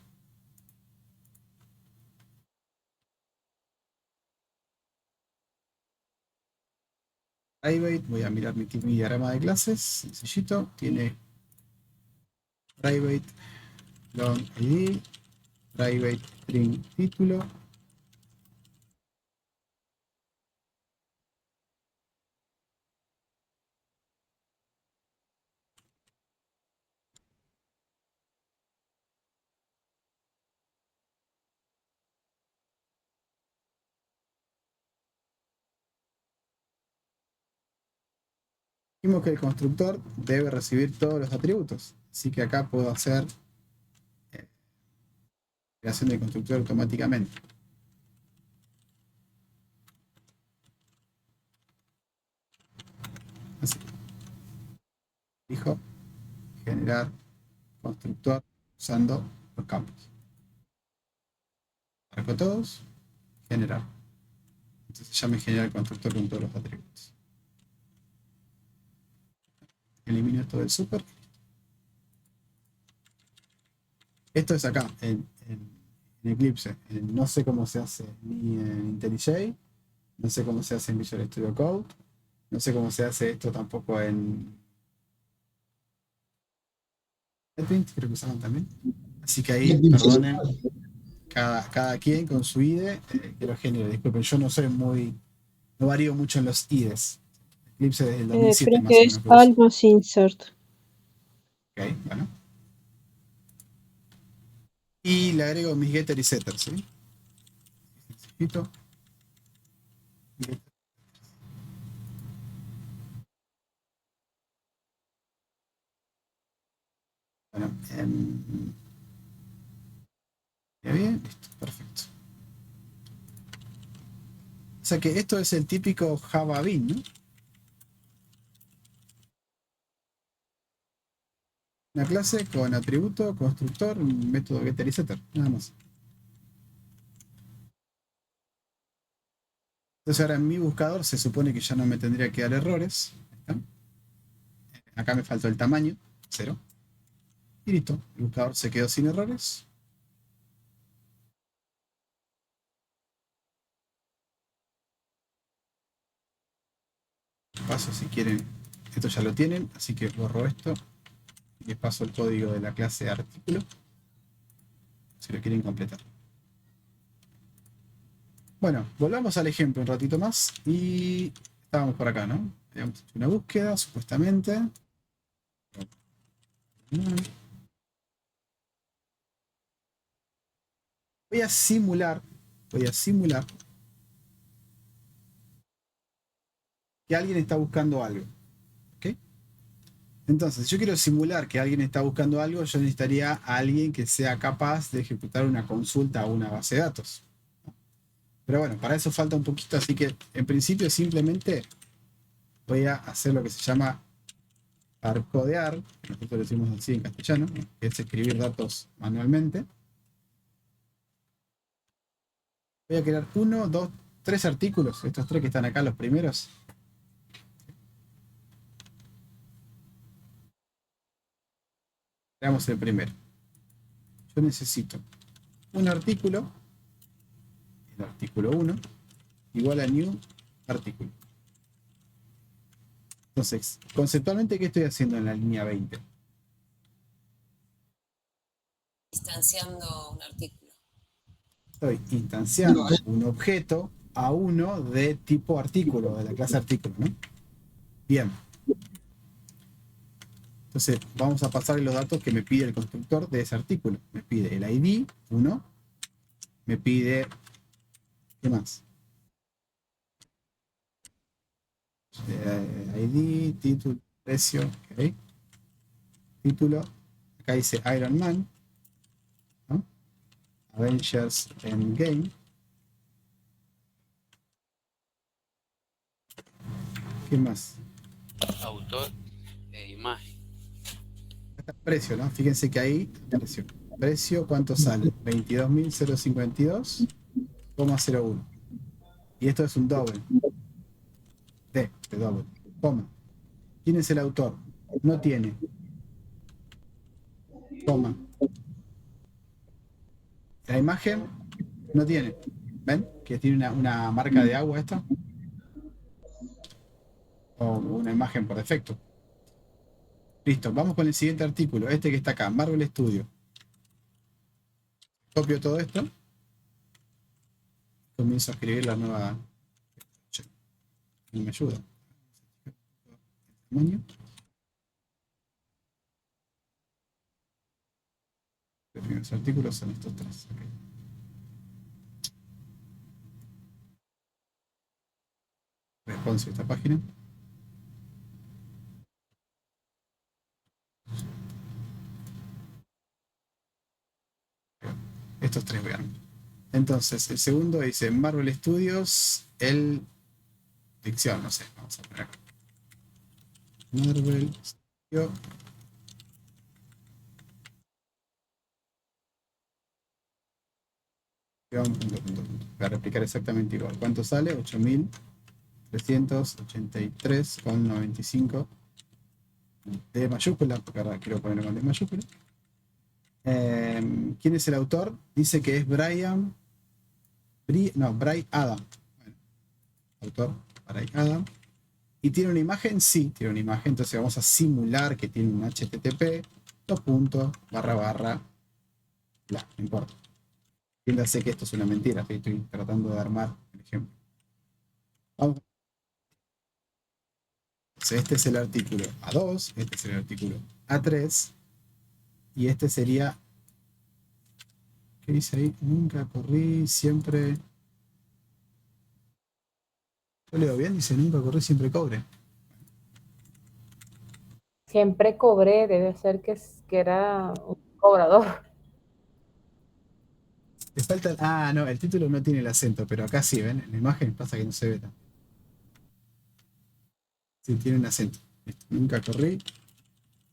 Private, voy a mirar mi diagrama de clases, sencillito, tiene private long id, private string título, dijimos que el constructor debe recibir todos los atributos, así que acá puedo hacer creación del constructor automáticamente. Así. Dijo generar constructor usando los campos. Marco todos, generar. Entonces ya me genera el constructor con todos los atributos. Elimino esto del super. Esto es acá, en Eclipse. No sé cómo se hace ni en IntelliJ, no sé cómo se hace en Visual Studio Code, no sé cómo se hace esto tampoco en NetBeans, creo que usaban también. Así que ahí, perdonen, cada quien con su IDE que lo genere. Disculpen, yo no soy no varío mucho en los IDEs. Eclipse desde el 2007 creo más que o es menos. almost insert. Ok, bueno. Y le agrego mis getter y setter, ¿sí? Sencillito. Bueno, bien, listo, perfecto. O sea que esto es el típico Java Bean, ¿no? Una clase con atributo, constructor, un método getter y setter, nada más. Entonces ahora en mi buscador se supone que ya no me tendría que dar errores. ¿Está? Acá me faltó el tamaño, 0. Y listo, el buscador se quedó sin errores. Paso si quieren, esto ya lo tienen, así que borro esto. Y les paso el código de la clase de artículo, si lo quieren completar. Bueno, volvamos al ejemplo un ratito más. Y estábamos por acá, ¿no? Habíamos hecho una búsqueda, supuestamente. Voy a simular que alguien está buscando algo. ¿Ok? Entonces, si yo quiero simular que alguien está buscando algo, yo necesitaría a alguien que sea capaz de ejecutar una consulta a una base de datos. Pero bueno, para eso falta un poquito, así que en principio simplemente voy a hacer lo que se llama Hardcodear, que nosotros lo decimos así en castellano, que es escribir datos manualmente. Voy a crear 1, 2, 3 artículos, estos 3 que están acá, los primeros. Creamos el primero. Yo necesito un artículo, el artículo 1, igual a new artículo. Entonces, conceptualmente, ¿qué estoy haciendo en la línea 20? Instanciando un artículo. Estoy instanciando un objeto a uno de tipo artículo, de la clase artículo, ¿no? Bien. Entonces, vamos a pasarle los datos que me pide el constructor de ese artículo. Me pide el ID, 1. Me pide... ¿Qué más? ID, título, precio, ok. Título. Acá dice Iron Man, ¿no? Avengers Endgame. ¿Qué más? Autor e imagen. Precio, ¿no? Fíjense que ahí, precio, ¿cuánto sale? 22.052,01. Y esto es un doble. De doble. Coma. ¿Quién es el autor? No tiene. Coma. La imagen no tiene. ¿Ven? Que tiene una marca de agua esta. O una imagen por defecto. Listo, vamos con el siguiente artículo, este que está acá, Marvel Studio. Copio todo esto. Comienzo a escribir la nueva... No me ayuda. Tamaño. Los primeros artículos son estos 3. Okay. Response a esta página. Estos 3 vean. Entonces, el segundo dice Marvel Studios, el dicción, no sé, vamos a poner acá. Marvel Studio. Voy a replicar exactamente igual. ¿Cuánto sale? 8.383,95 de mayúscula, porque ahora quiero ponerlo con de mayúscula. ¿Quién es el autor? Dice que es Brian Adam. Bueno, autor, Brian Adam. ¿Y tiene una imagen? Sí, tiene una imagen. Entonces vamos a simular que tiene un HTTP, bla, no importa. Entiéndase que esto es una mentira, estoy tratando de armar el ejemplo. Vamos. Entonces este es el artículo A2, este es el artículo A3, y este sería... ¿Qué dice ahí? Nunca corrí, siempre... Yo leo bien, dice nunca corrí, siempre cobre. Siempre cobré, debe ser que era un cobrador. Le falta... Ah, no, el título no tiene el acento, pero acá sí, ¿ven? En la imagen pasa que no se ve tan. Sí, tiene un acento. Nunca corrí,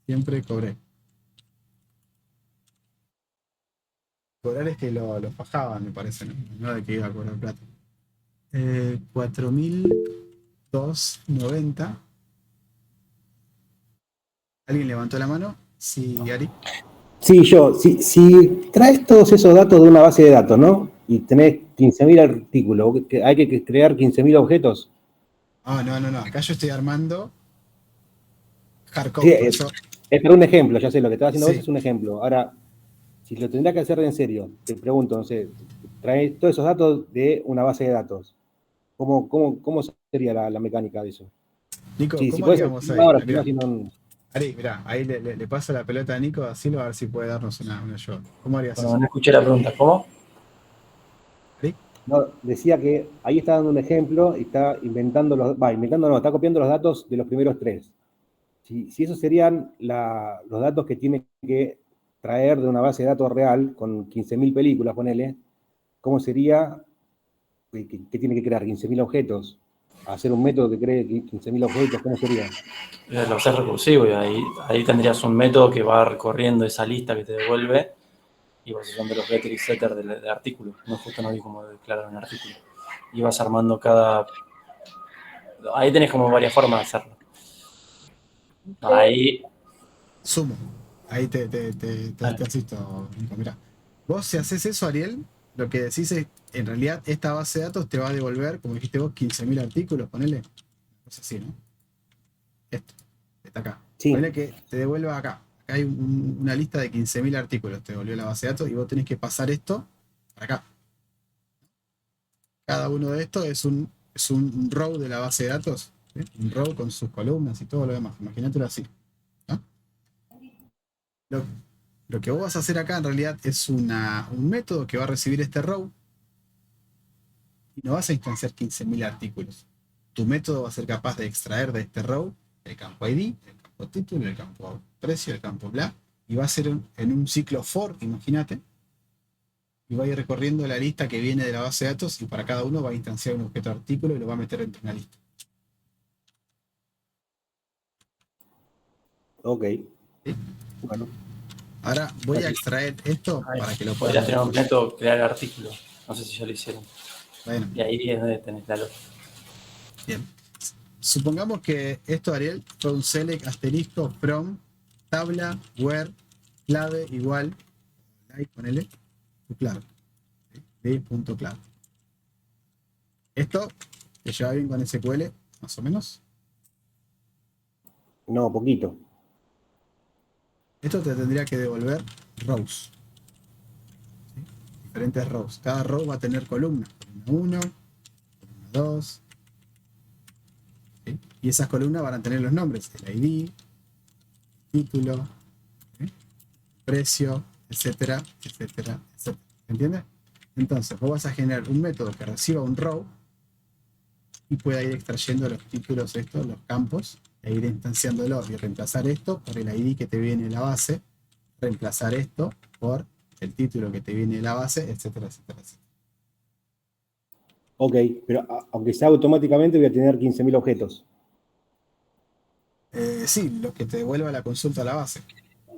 siempre cobré. Cobrar es que lo fajaban, me parece, ¿no? No de que iba a cobrar plata. 4.290. ¿Alguien levantó la mano? Sí, Ari. Sí, yo. Si traes todos esos datos de una base de datos, ¿no? Y tenés 15.000 artículos, ¿hay que crear 15.000 objetos? No. Acá yo estoy armando hardcode. Sí, es para un ejemplo, ya sé, lo que estás haciendo vos es un ejemplo. Ahora, si lo tendrás que hacer en serio, te pregunto, no sé, traes todos esos datos de una base de datos. ¿Cómo sería la mecánica de eso? Nico, sí, ¿cómo si haríamos ahí? ahora, Mirá. si no, Ari, mirá, ahí le paso la pelota a Nico, así a ver si puede darnos una ayuda. ¿Cómo harías Bueno, eso? no escuché la pregunta, ¿cómo? No, decía que ahí está dando un ejemplo y está está copiando los datos de los primeros 3. Si esos serían los datos que tiene que traer de una base de datos real, con 15.000 películas, ponele, ¿cómo sería que tiene que crear 15.000 objetos? hacer un método que cree 15.000 objetos, ¿cómo sería? Lo haces recursivo y ahí tendrías un método que va recorriendo esa lista que te devuelve y vas usando los getter y setter de artículos. No, justo no vi cómo declarar un artículo. Y vas armando cada... Ahí tenés como varias formas de hacerlo. Ahí... Sumo. Ahí te asisto, Nico. Mirá. Vos si haces eso, Ariel, lo que decís es, en realidad, esta base de datos te va a devolver, como dijiste vos, 15.000 artículos, ponele. No sé si, ¿no? Esto. Está acá. Sí. Ponele que te devuelva acá. Acá hay una lista de 15.000 artículos. Te devolvió la base de datos y vos tenés que pasar esto para acá. Cada uno de estos es un row de la base de datos. ¿Sí? Un row con sus columnas y todo lo demás. Imagínatelo así. ¿No? Lo que vos vas a hacer acá en realidad es un método que va a recibir este row y no vas a instanciar 15.000 artículos. Tu método va a ser capaz de extraer de este row el campo ID, el campo título, el campo precio, el campo bla, y va a ser en un ciclo for, imagínate, y va a ir recorriendo la lista que viene de la base de datos y para cada uno va a instanciar un objeto artículo y lo va a meter dentro de una lista. Ok. ¿Sí? Bueno. Ahora voy a extraer esto para que lo puedan Podrías tener un método crear artículo. No sé si ya lo hicieron. Bueno. Y ahí es donde tenés la lógica. Bien. Supongamos que esto, Ariel, fue un select asterisco from tabla where clave igual like, ponele tu clave. De punto clave. Esto te lleva bien con SQL, más o menos. No, poquito. Esto te tendría que devolver rows. ¿Sí? Diferentes rows. Cada row va a tener columnas. Columna 1, columna 2. ¿Sí? Y esas columnas van a tener los nombres. El ID, título, ¿sí? Precio, etcétera, etcétera, etcétera. ¿Entiendes? Entonces, vos vas a generar un método que reciba un row y pueda ir extrayendo los títulos estos, los campos, e ir instanciándolo y reemplazar esto por el ID que te viene de la base, reemplazar esto por el título que te viene de la base, etcétera, etcétera, etcétera. Ok, pero aunque sea automáticamente voy a tener 15.000 objetos. Sí, lo que te devuelva la consulta a la base.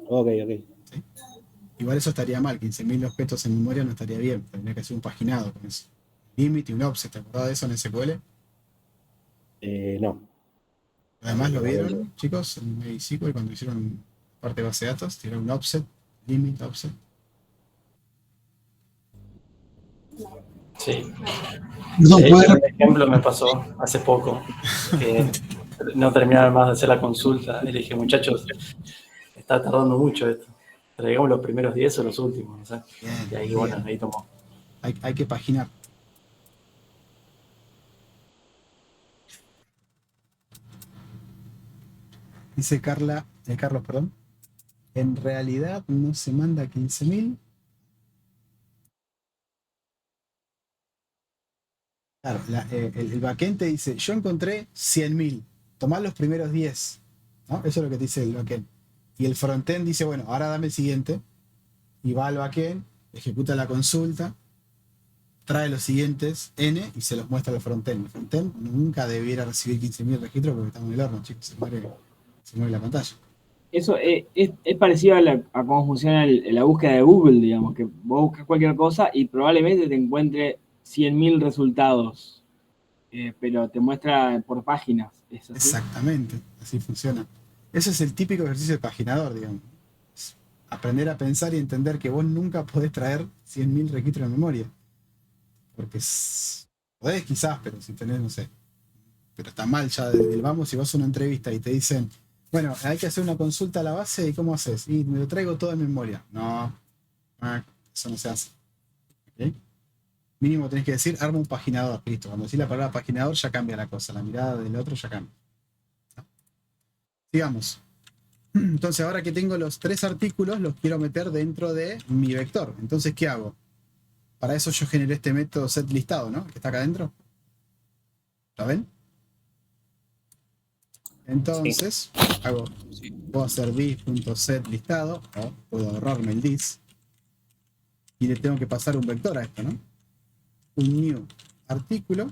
Ok, ok. ¿Sí? Igual eso estaría mal, 15.000 objetos en memoria no estaría bien, tendría que ser un paginado con eso. Limit y un offset, ¿te acordás de eso en SQL? No. Además lo vieron, chicos, en MySQL cuando hicieron parte de base de datos, tiraron un offset, limit, offset. Sí. No, de hecho, un ejemplo me pasó hace poco, que no terminaron más de hacer la consulta. Y le dije, muchachos, está tardando mucho esto. Traigamos los primeros 10 o los últimos, no sé. Bien, Y ahí, bien. bueno, ahí tomó. Hay que paginar. Dice Carlos, perdón. En realidad no se manda 15.000. Claro, el backend te dice, yo encontré 100.000. Tomá los primeros 10. ¿No? Eso es lo que te dice el backend. Y el frontend dice, bueno, ahora dame el siguiente. Y va al backend, ejecuta la consulta, trae los siguientes N y se los muestra al frontend. El frontend nunca debiera recibir 15.000 registros porque estamos en el horno, chicos. Se mueve la pantalla. Eso es parecido a cómo funciona la búsqueda de Google, digamos, que vos buscas cualquier cosa y probablemente te encuentre 100.000 resultados, pero te muestra por páginas. ¿Es así? Exactamente, así funciona. Ese es el típico ejercicio de paginador, digamos. Aprender a pensar y entender que vos nunca podés traer 100.000 registros de memoria. Porque podés quizás, pero si tenés, no sé. Pero está mal ya del vamos, si vas a una entrevista y te dicen, bueno, hay que hacer una consulta a la base y ¿cómo haces? Y me lo traigo todo en memoria. No, eso no se hace. ¿Okay? Mínimo tenés que decir, arma un paginador. Listo, cuando decís la palabra paginador ya cambia la cosa. La mirada del otro ya cambia. ¿No? Sigamos. Entonces ahora que tengo los 3 artículos, los quiero meter dentro de mi vector. Entonces, ¿qué hago? Para eso yo generé este método setListado, ¿no? Que está acá adentro. ¿Lo ven? Entonces, puedo hacer this.setListado, o puedo ahorrarme el this, y le tengo que pasar un vector a esto, ¿no? Un new artículo,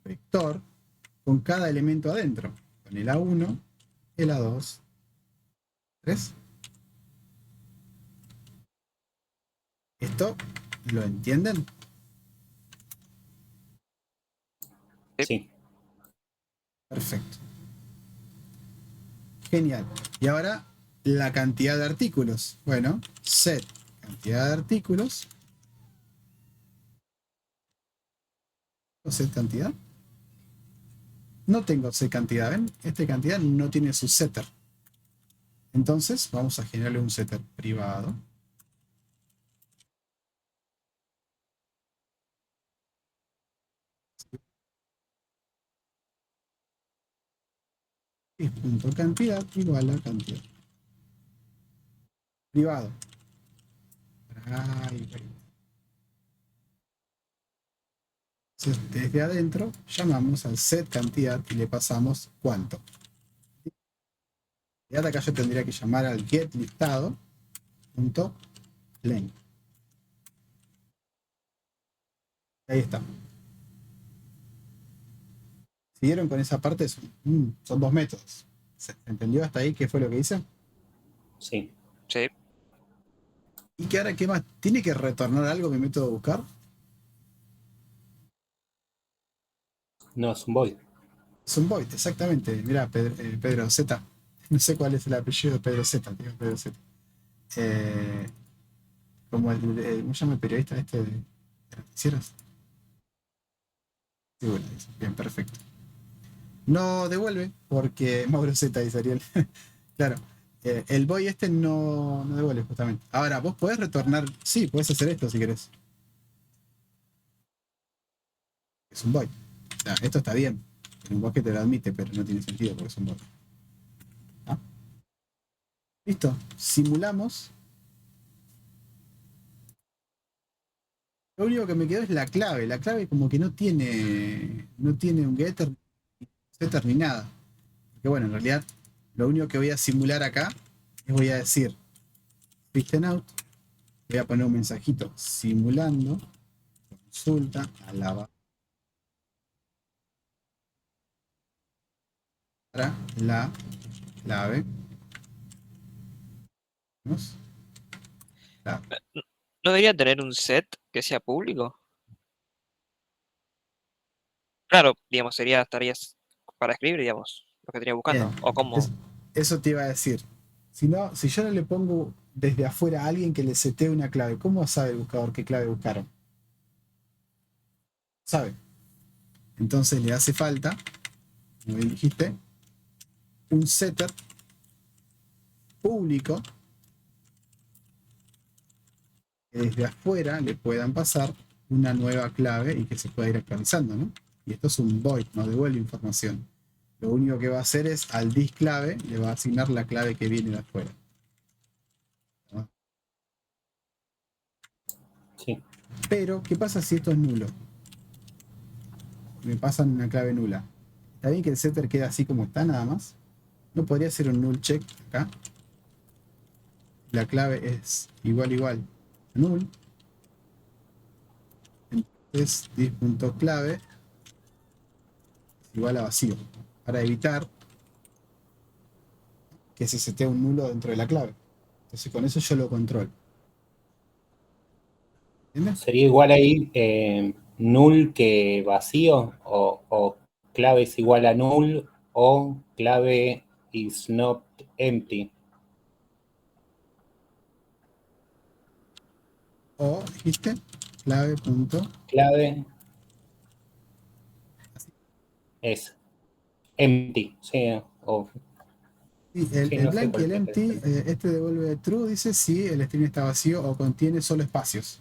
vector, con cada elemento adentro. Con el A1, el A2, 3. ¿Esto lo entienden? Sí. Perfecto. Genial. Y ahora la cantidad de artículos. Bueno, set cantidad de artículos. ¿Set cantidad? No tengo set cantidad, ¿ven? Esta cantidad no tiene su setter. Entonces vamos a generarle un setter privado. Es punto cantidad igual a cantidad. Privado. Private. Entonces, desde adentro llamamos al set cantidad y le pasamos cuánto. Y acá yo tendría que llamar al get listado punto length. Ahí está. ¿Siguieron con esa parte? Son dos métodos. ¿Se entendió hasta ahí qué fue lo que hice? Sí. Sí. ¿Y que ahora qué más? ¿Tiene que retornar algo mi método de buscar? No, es un void. Es un void, exactamente. Mirá, Pedro Z. No sé cuál es el apellido de Pedro Z. Digo Pedro Z. Como ¿cómo se llama el periodista este de noticieros? Sí, bueno, bien, perfecto. No devuelve, porque Mauro Z dice Ariel. Claro. El void este no devuelve justamente. Ahora, vos podés retornar. Sí, podés hacer esto si querés. Es un void. O sea, esto está bien. El lenguaje te lo admite, pero no tiene sentido porque es un void. ¿Ah? Listo. Simulamos. Lo único que me quedó es la clave. La clave como que no tiene un getter, setter ni nada. Porque bueno, en realidad lo único que voy a simular acá es voy a decir system out. Voy a poner un mensajito simulando consulta a la para la clave. ¿Vamos? ¿No debería tener un set que sea público? Claro, digamos, estarías para escribir, digamos, lo que estaría buscando. Bien. O cómo. Eso te iba a decir. Si yo no le pongo desde afuera a alguien que le setee una clave, ¿cómo sabe el buscador qué clave buscaron? Sabe. Entonces le hace falta, como bien dijiste, un setter público que desde afuera le puedan pasar una nueva clave y que se pueda ir actualizando, ¿no? Y esto es un void, no devuelve información. Lo único que va a hacer es al disclave le va a asignar la clave que viene de afuera. ¿No? Sí. Pero, ¿qué pasa si esto es nulo? Me pasan una clave nula. ¿Está bien que el setter queda así como está nada más? ¿No podría hacer un null check acá? La clave es igual null. Entonces this.clave es igual a vacío. Para evitar que se setee un nulo dentro de la clave. Entonces con eso yo lo controlo. ¿Entiendes? Sería igual ahí null que vacío o clave es igual a null o clave is not empty. O dijiste clave punto. Clave es empty. Sí, o Sí, el no sé blank y cuál el empty, este devuelve true, dice si el string está vacío o contiene solo espacios.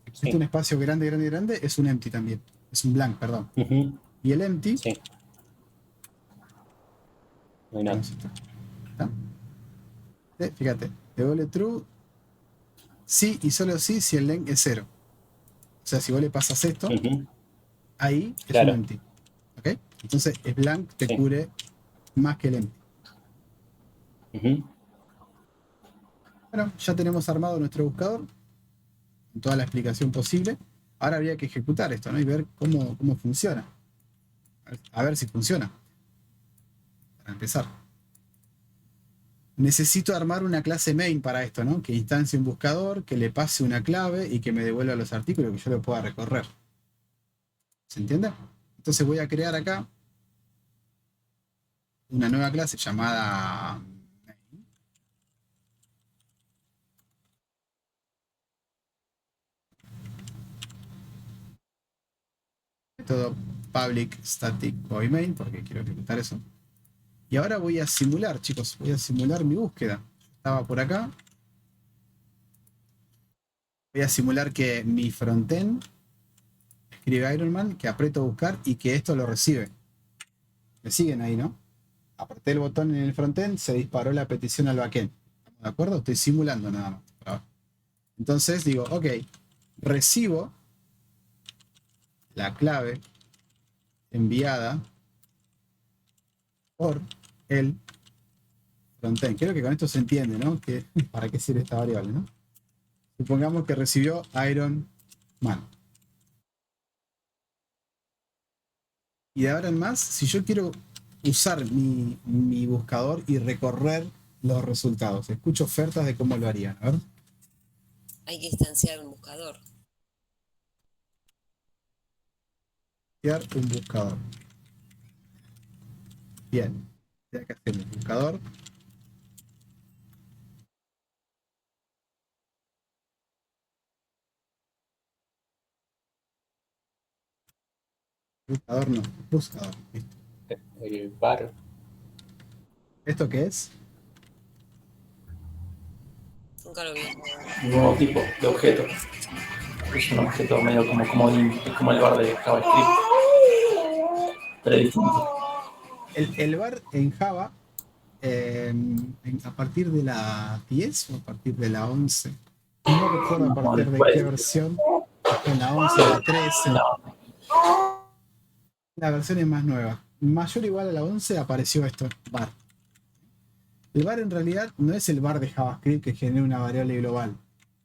Si existe un espacio grande, es un empty también. Es un blank, perdón. Y el empty. Sí. No hay nada. ¿Está? Fíjate, devuelve true sí y solo sí si el length es 0. O sea, si vos le pasas esto, ahí es un empty. ¿Ok? Entonces, el blank te cubre más que el empty. Bueno, ya tenemos armado nuestro buscador con toda la explicación posible. Ahora habría que ejecutar esto, ¿no? Y ver cómo funciona. A ver si funciona. Para empezar. Necesito armar una clase main para esto, ¿no? Que instancie un buscador, que le pase una clave y que me devuelva los artículos que yo lo pueda recorrer. ¿Se entiende? Entonces voy a crear acá una nueva clase llamada main. Método public static void main, porque quiero ejecutar eso. Y ahora voy a simular, chicos, voy a simular mi búsqueda. Estaba por acá. Voy a simular que mi frontend escribe Ironman, que aprieto buscar y que esto lo recibe. ¿Me siguen ahí, no? Apreté el botón en el frontend, se disparó la petición al backend. ¿Estamos de acuerdo? Estoy simulando nada más. Entonces digo, ok, recibo la clave enviada por el frontend. Creo que con esto se entiende, ¿no? Que, ¿para qué sirve esta variable, no? Supongamos que recibió Iron Man. Y de ahora en más, si yo quiero usar mi buscador y recorrer los resultados, escucho ofertas de cómo lo harían. A ver. Hay que instanciar un buscador. Crear un buscador. Bien. Ya que hacemos buscador. Buscador no, buscador. Listo. El var. ¿Esto qué es? Nunca lo vi. Un nuevo tipo de objeto. Es un objeto medio como el var de JavaScript. Pero es distinto. El var en Java, a partir de la 10 o a partir de la 11. No recuerdo a partir de qué versión. En la 11, la 13. La versión es más nueva. Mayor o igual a la 11 apareció esto, var. El var en realidad no es el var de JavaScript que genera una variable global.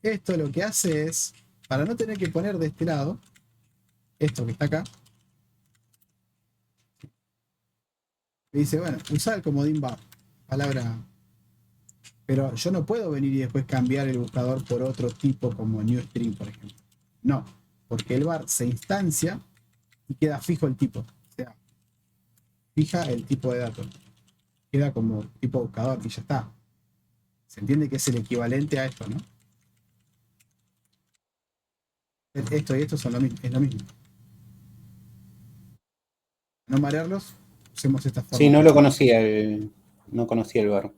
Esto lo que hace es, para no tener que poner de este lado, esto que está acá, me dice, bueno, usar el comodín var, palabra. Pero yo no puedo venir y después cambiar el buscador por otro tipo como new string, por ejemplo. No, porque el var se instancia y queda fijo el tipo. O sea, fija el tipo de datos. Queda como tipo buscador y ya está. Se entiende que es el equivalente a esto, ¿no? Esto y esto son lo mismo, es lo mismo. No marearlos, usemos esta forma. Sí, no lo conocía, no conocía el var.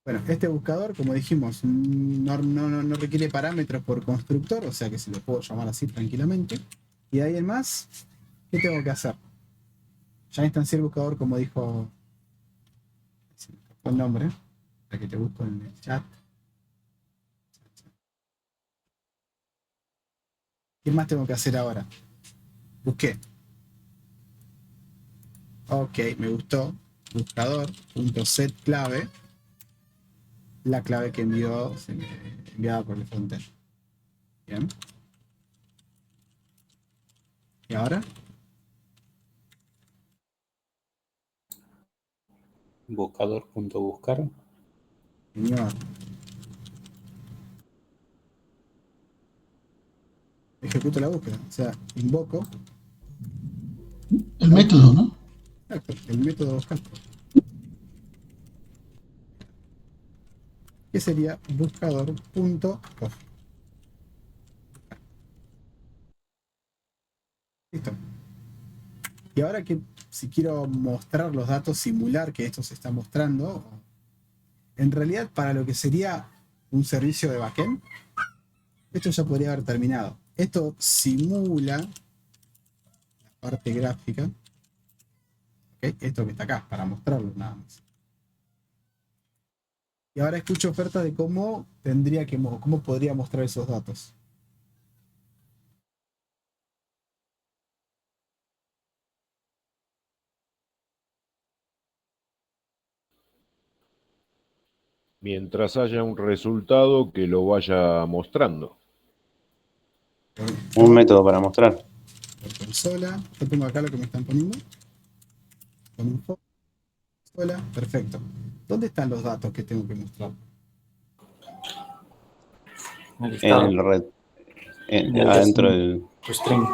Bueno, este buscador, como dijimos, no requiere parámetros por constructor, o sea que se lo puedo llamar así tranquilamente. Y de ahí en más, ¿qué tengo que hacer? Ya instancié el buscador, como dijo el nombre, para que te busco en el chat. ¿Qué más tengo que hacer ahora? Busqué. Ok, me gustó. Buscador.set clave. La clave que enviada por el frontend. Bien. ¿Y ahora? Buscador.buscar. Señor. Ejecuto la búsqueda. O sea, invoco. El método, ¿no? Exacto, el método de buscar. Que sería buscador.off. Listo. Y ahora que si quiero mostrar los datos, simular que esto se está mostrando, en realidad para lo que sería un servicio de backend, esto ya podría haber terminado. Esto simula la parte gráfica. ¿Okay? Esto que está acá, para mostrarlo nada más. Y ahora escucho ofertas de cómo podría mostrar esos datos. Mientras haya un resultado que lo vaya mostrando. Un método para mostrar. Por consola. Yo pongo acá lo que me están poniendo. Con un consola. Perfecto. ¿Dónde están los datos que tengo que mostrar? En el red. Adentro del string.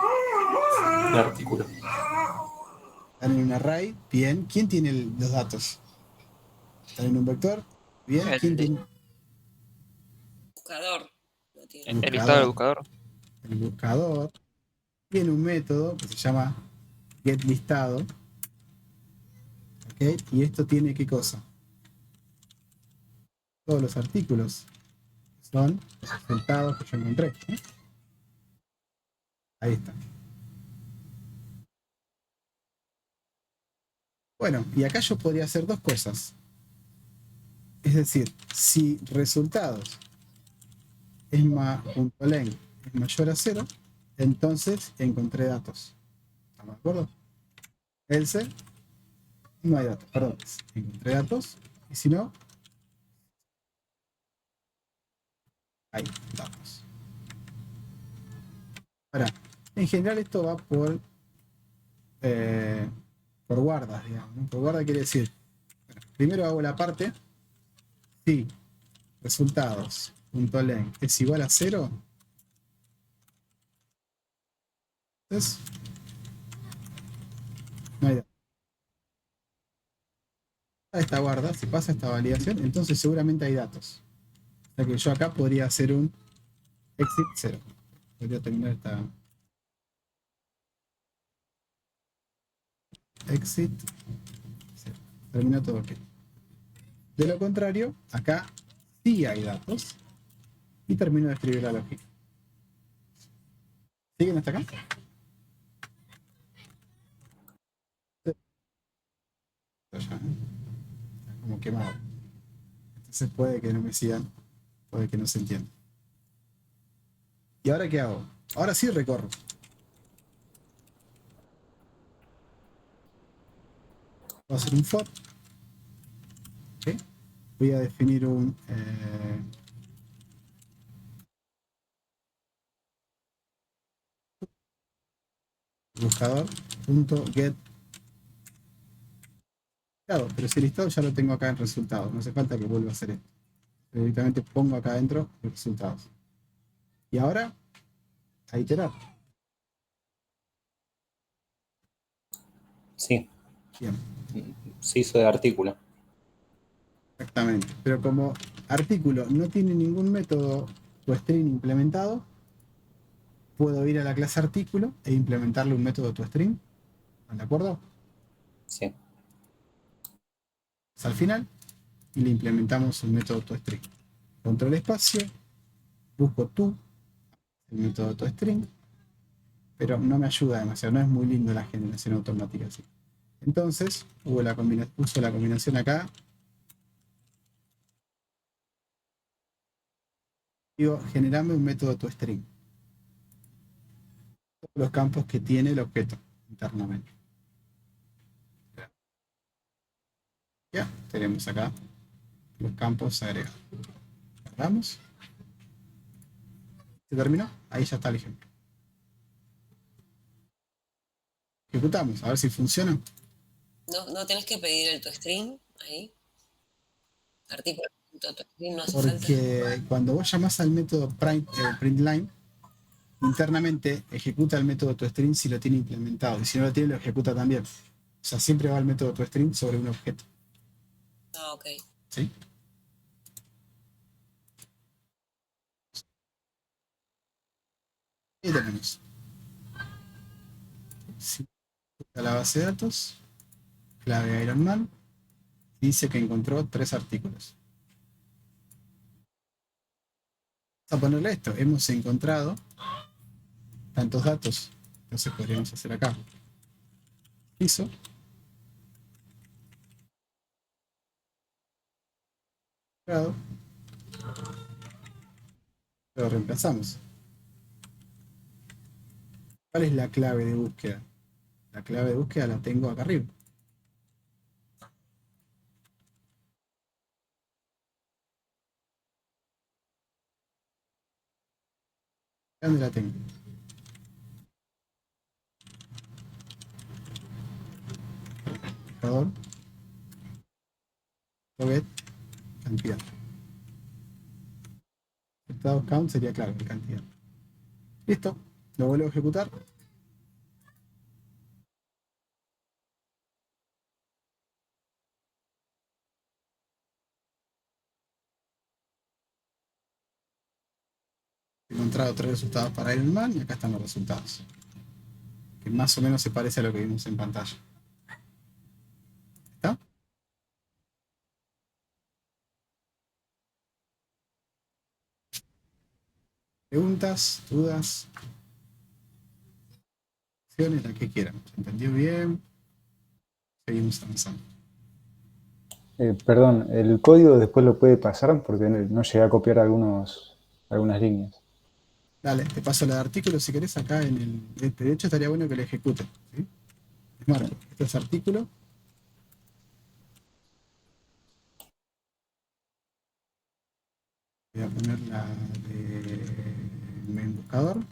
El artículo. Están en un array. Bien. ¿Quién tiene los datos? ¿Están en un vector? Bien. ¿Quién tiene? Buscador. El listado del buscador. El buscador tiene un método que se llama getListado. ¿Ok? Y esto tiene ¿qué cosa? Todos los artículos son los resultados que yo encontré. Ahí está. Bueno, y acá yo podría hacer dos cosas. Es decir, si resultados es .len es mayor a 0, entonces encontré datos. ¿Estamos de acuerdo? Else, no hay datos, perdón. Encontré datos, y si no, hay datos. Ahora, en general esto va por guardas, digamos, ¿no? Por guarda quiere decir, bueno, primero hago la parte, si resultados.len es igual a 0, entonces no hay datos. Esta guarda, si pasa esta validación, entonces seguramente hay datos. O sea que yo acá podría hacer un exit 0. Podría terminar esta exit 0. Termina todo ok. De lo contrario, acá sí hay datos y termino de escribir la lógica. ¿Siguen hasta acá? Está como quemado. Entonces puede que no me sigan, puede que no se entienda. ¿Y ahora qué hago? Ahora sí recorro. Voy a hacer un for. ¿Okay? Voy a definir un buscador.get. Claro, pero ese listado ya lo tengo acá en resultados. No hace falta que vuelva a hacer esto. Directamente pongo acá adentro los resultados. Y ahora, a iterar. Sí. Bien. Se hizo de artículo. Exactamente. Pero como artículo no tiene ningún método toString implementado, puedo ir a la clase artículo e implementarle un método toString. ¿Están de acuerdo? Sí. Al final, y le implementamos un método toString. Control espacio, busco tu, el método toString, pero no me ayuda demasiado, no es muy lindo la generación automática así. Entonces, uso la combinación acá. Digo, generame un método toString. Todos los campos que tiene el objeto internamente. Ya, tenemos acá los campos agregados. Cerramos. ¿Se terminó? Ahí ya está el ejemplo. Ejecutamos, a ver si funciona. No tenés que pedir el toString ahí. Artículo toString no hace Porque falta. cuando vos llamás al método println, internamente ejecuta el método toString si lo tiene implementado. Y si no lo tiene, lo ejecuta también. O sea, siempre va el método toString sobre un objeto. Ah, ok. ¿Sí? Y tenemos. Si a la base de datos, clave Ironman, dice que encontró 3 artículos. Vamos a ponerle esto. Hemos encontrado tantos datos. Entonces podríamos hacer acá. Piso. Lo reemplazamos. ¿Cuál es la clave de búsqueda? La clave de búsqueda la tengo acá arriba. ¿Dónde la tengo? buscador. Get cantidad. Resultados count sería claro, de cantidad. Listo. Lo vuelvo a ejecutar. He encontrado 3 resultados para Iron Man y acá están los resultados. Que más o menos se parece a lo que vimos en pantalla. ¿Está? Preguntas, dudas, acciones, la que quieran. ¿Se entendió bien? Seguimos avanzando. Perdón, el código después lo puede pasar porque no llegué a copiar algunas líneas. Dale, te paso la de artículo si querés acá en el... De hecho estaría bueno que lo ejecute. ¿Sí? Es marco. Este es artículo. Voy a poner la de main buscador.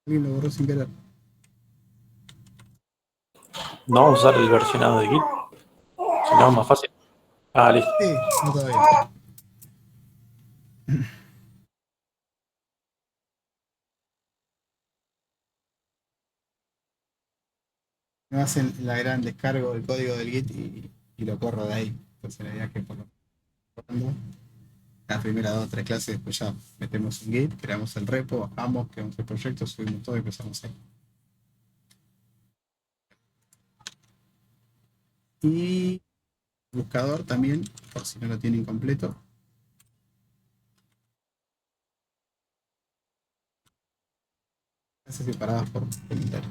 Alguien lo borró sin querer. No vamos a usar el versionado de Git. Si no, es más fácil. Ah, listo. Sí, no todavía. Me hacen la gran descargo del código del Git y lo corro de ahí. Entonces la idea es que por lo las primeras 2 o 3 clases, después ya metemos un Git, creamos el repo, bajamos, creamos el proyecto, subimos todo y empezamos ahí. Y buscador también, por si no lo tienen completo. Clases separadas por comentario.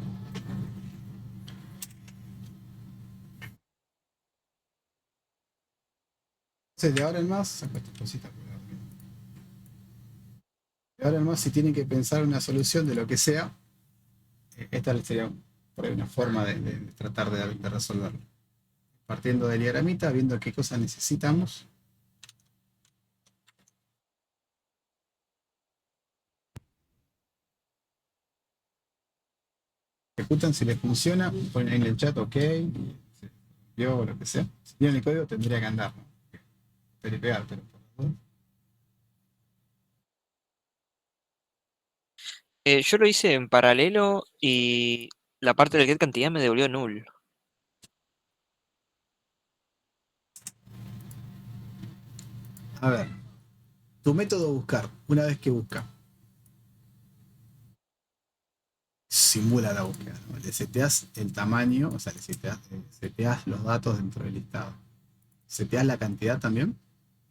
Entonces, de ahora en más, saco estas cositas. De ahora en más, si tienen que pensar una solución de lo que sea, esta sería por ahí una forma de tratar de resolverlo. Partiendo del diagramita, viendo qué cosas necesitamos. Ejecutan si les funciona, ponen ahí en el chat OK, yo o lo que sea. Si tienen el código tendría que andar, ¿no? Pero pegar, pero por favor. Yo lo hice en paralelo y la parte del get cantidad me devolvió null. A ver, tu método buscar, una vez que busca, simula la búsqueda, ¿no? Le seteas el tamaño, o sea, le seteas los datos dentro del listado. ¿Seteas la cantidad también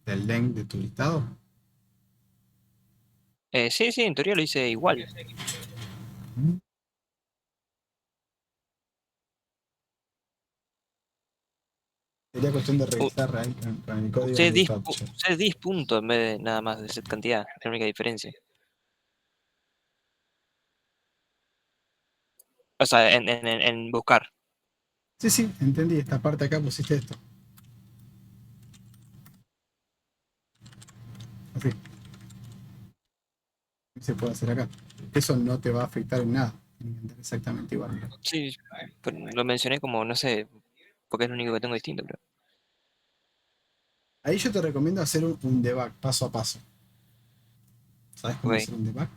del length de tu listado? Sí, en teoría lo hice igual. Sería cuestión de revisar ahí con el código. Usé 10 puntos en vez de nada más de set cantidad, es la única diferencia. O sea, en buscar. Sí, entendí. Esta parte acá pusiste esto. Así. Se puede hacer acá. Eso no te va a afectar en nada. Exactamente igual. Mira. Sí, pero lo mencioné como, no sé, porque es lo único que tengo distinto. Pero... Ahí yo te recomiendo hacer un debug paso a paso. ¿Sabes cómo hacer un debug?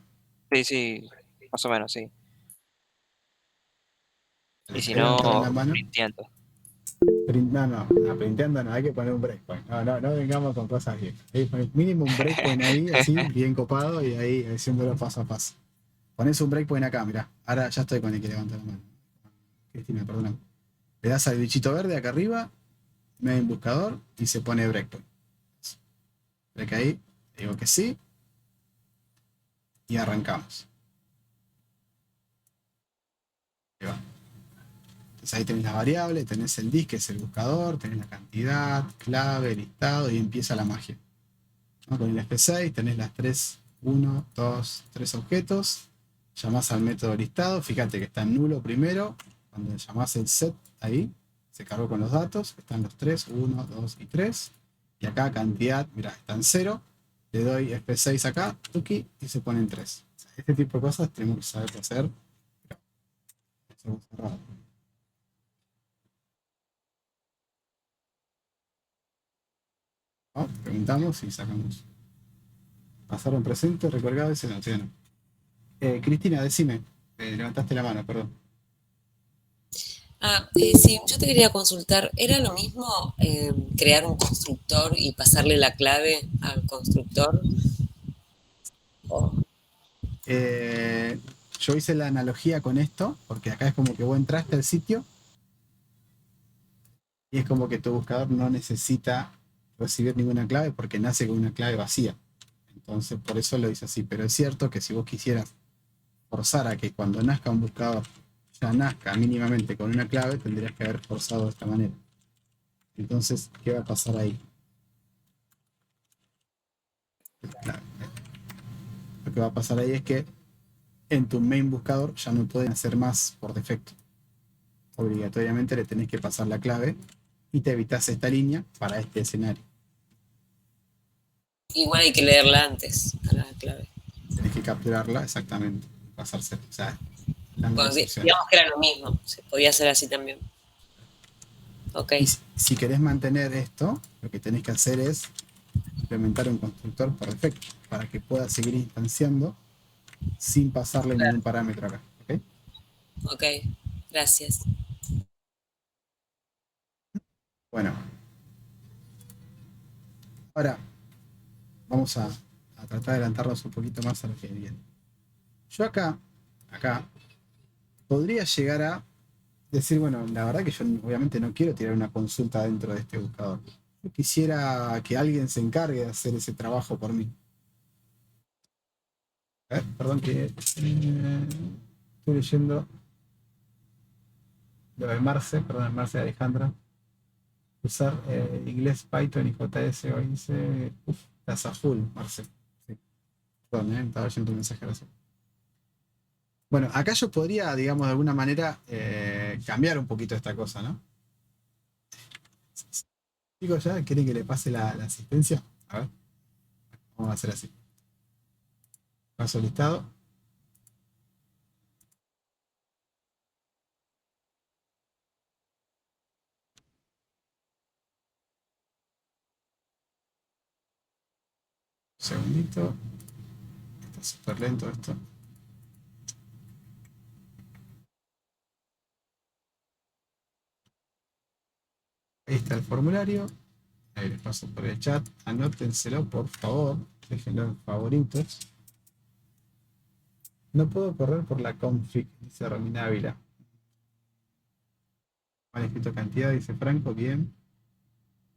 Sí, más o menos, sí. Y si Ahí no, levantar la mano. printeando. Printeando no, hay que poner un breakpoint. No vengamos con cosas bien. Mínimo un breakpoint ahí, así, bien copado, y ahí haciéndolo paso a paso. Ponés un breakpoint acá, mirá. Ahora ya estoy con el que levanta la mano. Cristina, perdón. Le das al bichito verde acá arriba, main buscador, y se pone breakpoint. Break ahí, digo que sí, y arrancamos. Ahí va. Entonces ahí tenés las variables, tenés el disk, que es el buscador, tenés la cantidad, clave, listado, y empieza la magia. ¿No? Con el F6 tenés las 3 objetos, llamás al método listado, fíjate que está en nulo primero, cuando llamás el set ahí, Se cargó con los datos, están los 3, 1, 2 y 3. Y acá cantidad, mira, están 0. Le doy F6 acá, tuki, y se ponen 3. O sea, este tipo de cosas tenemos que saber qué hacer. ¿No? Preguntamos y sacamos. Pasaron presente, recolgado y se no. Cristina, decime. Levantaste la mano, perdón. Sí, yo te quería consultar, ¿era lo mismo crear un constructor y pasarle la clave al constructor? Yo hice la analogía con esto, porque acá es como que vos entraste al sitio y es como que tu buscador no necesita recibir ninguna clave porque nace con una clave vacía. Entonces, por eso lo hice así. Pero es cierto que si vos quisieras forzar a que cuando nazca un buscador ya nazca mínimamente con una clave, tendrías que haber forzado de esta manera. Entonces, ¿qué va a pasar ahí? Lo que va a pasar ahí es que en tu main buscador ya no pueden hacer más por defecto. Obligatoriamente le tenés que pasar la clave y te evitas esta línea para este escenario. Igual hay que leerla antes, a la clave. Tenés que capturarla, exactamente. Pasarse. O sea, Bueno, digamos que era lo mismo, se podía hacer así también. Ok. Y si querés mantener esto, lo que tenés que hacer es implementar un constructor por defecto para que pueda seguir instanciando sin pasarle ningún parámetro acá. ¿Ok? Ok, gracias. Bueno. Ahora vamos a tratar de adelantarnos un poquito más a lo que viene. Yo acá, podría llegar a decir, bueno, la verdad que yo obviamente no quiero tirar una consulta dentro de este buscador. Yo quisiera que alguien se encargue de hacer ese trabajo por mí. Perdón que estoy leyendo lo de Marce, perdón, Marce de Alejandra. Usar inglés, Python y JS hoy dice, estás a full, Marce. Sí. Perdón, estaba leyendo tu mensaje ahora sí. Bueno, acá yo podría, digamos, de alguna manera cambiar un poquito esta cosa, ¿no? Chicos, ¿ya quieren que le pase la asistencia? A ver, vamos a hacer así. Paso listado. Un segundito. Está súper lento esto. Ahí está el formulario. Ahí les paso por el chat. Anótenselo, por favor. Déjenlo en favoritos. No puedo correr por la config, dice Romina Ávila. Mal escrito cantidad, dice Franco. Bien.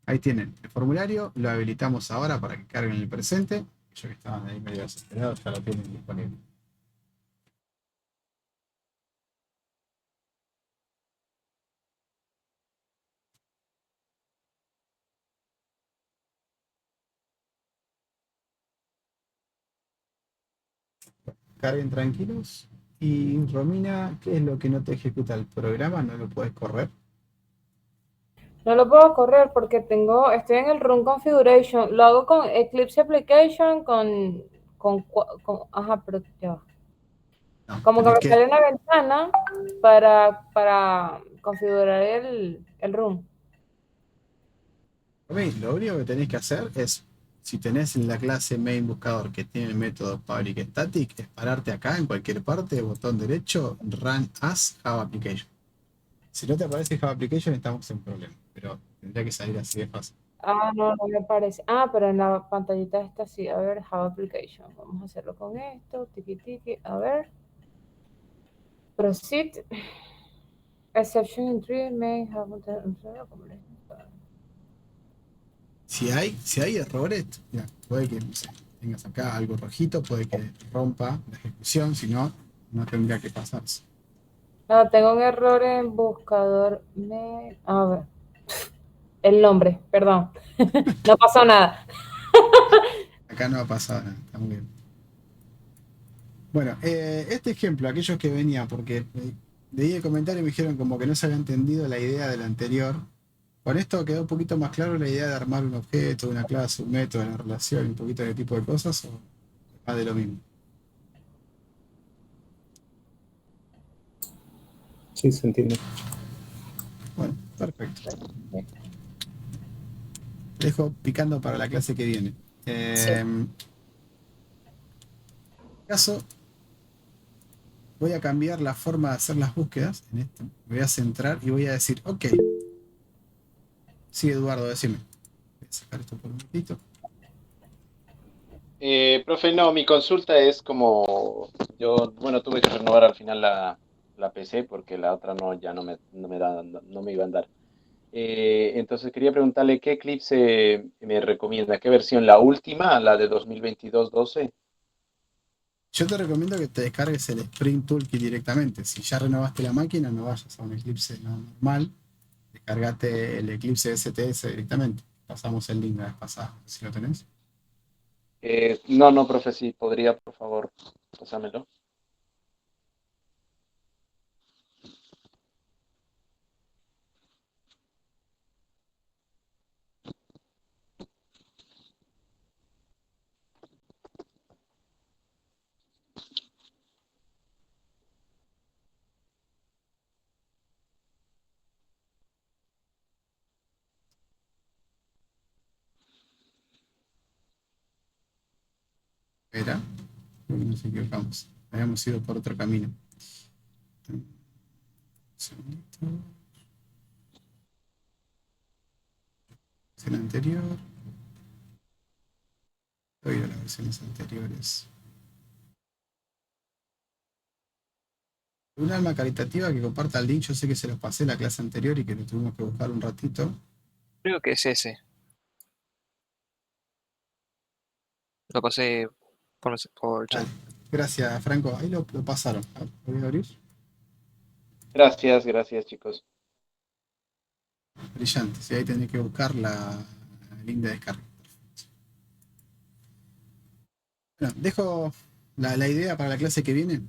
Ahí tienen el formulario. Lo habilitamos ahora para que carguen el presente. Ellos que estaban ahí medio desesperados ya lo tienen disponible. Carguen tranquilos. Y Romina, ¿qué es lo que no te ejecuta el programa? ¿No lo puedes correr? No lo puedo correr porque estoy en el Run Configuration. Lo hago con Eclipse Application, ajá, pero ya va. No, como que me sale una ventana para configurar el Run. Lo único que tenés que hacer es, si tenés en la clase main buscador que tiene el método public static, es pararte acá en cualquier parte, botón derecho, run as Java Application. Si no te aparece Java Application, estamos en problema, pero tendría que salir así de fácil. No me parece. Pero en la pantallita está así. A ver, Java Application. Vamos a hacerlo con esto. Tiki tiki. A ver. Proceed. Exception in tree may have. Si hay errores, mira, puede que no sé, tengas acá algo rojito, puede que rompa la ejecución, si no, no tendría que pasarse. No, tengo un error en buscador. A ver. El nombre, perdón. No pasó nada. Acá no ha pasado nada, está muy bien. Bueno, este ejemplo, aquellos que venían, porque leí el comentario y me dijeron como que no se había entendido la idea del anterior. Con esto quedó un poquito más claro la idea de armar un objeto, una clase, un método, una relación, un poquito de tipo de cosas, o más de lo mismo. Sí, se entiende. Bueno, perfecto. Dejo picando para la clase que viene. En caso, voy a cambiar la forma de hacer las búsquedas. En esto. Me voy a centrar y voy a decir, ok. Sí, Eduardo, decime. Voy a sacar esto por un momentito. Profe, no, mi consulta es como yo, bueno, tuve que renovar al final la PC porque la otra ya no me iba a andar. Entonces quería preguntarle qué Eclipse me recomienda, qué versión, la última, la de 2022-12. Yo te recomiendo que te descargues el Spring Toolkit directamente. Si ya renovaste la máquina, no vayas a un Eclipse normal. Descargate el Eclipse STS directamente. Pasamos el link la vez pasada, si lo tenés. No, profe, si podría, por favor, pásamelo. Espera, creo que nos equivocamos. Habíamos ido por otro camino. Un segundito. Versión anterior. Voy a ir a las versiones anteriores. Un alma caritativa que comparta el link. Yo sé que se los pasé la clase anterior y que lo tuvimos que buscar un ratito. Creo que es ese. Lo pasé por chat. Gracias, Franco. Ahí lo pasaron. ¿Lo voy a abrir? Gracias, chicos. Brillante. Sí, ahí tenés que buscar el link de descarga. Bueno, dejo la idea para la clase que viene.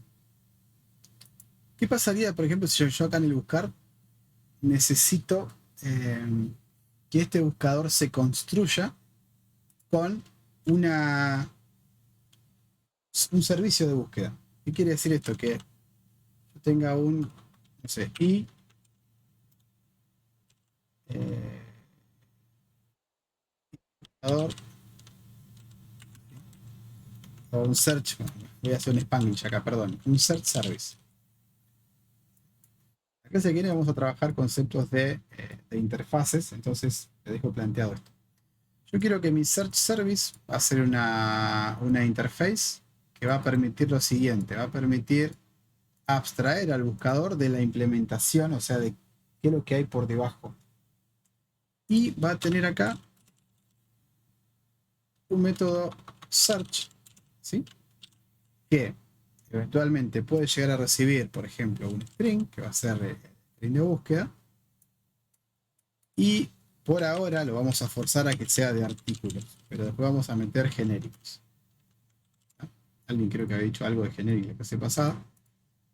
¿Qué pasaría, por ejemplo, si yo acá en el buscar necesito que este buscador se construya con un servicio de búsqueda? ¿Qué quiere decir esto? Que yo tenga un, no sé, buscador o un search, voy a hacer un Spanglish acá, perdón, un search service. La clase que viene vamos a trabajar conceptos de interfaces, entonces te dejo planteado esto. Yo quiero que mi search service va a ser una interface que va a permitir lo siguiente, va a permitir abstraer al buscador de la implementación, o sea, de qué es lo que hay por debajo. Y va a tener acá un método search, ¿sí? Que eventualmente puede llegar a recibir, por ejemplo, un string, que va a ser el string de búsqueda. Y por ahora lo vamos a forzar a que sea de artículos, pero después vamos a meter genéricos. Alguien creo que había dicho algo de genérico la clase pasada.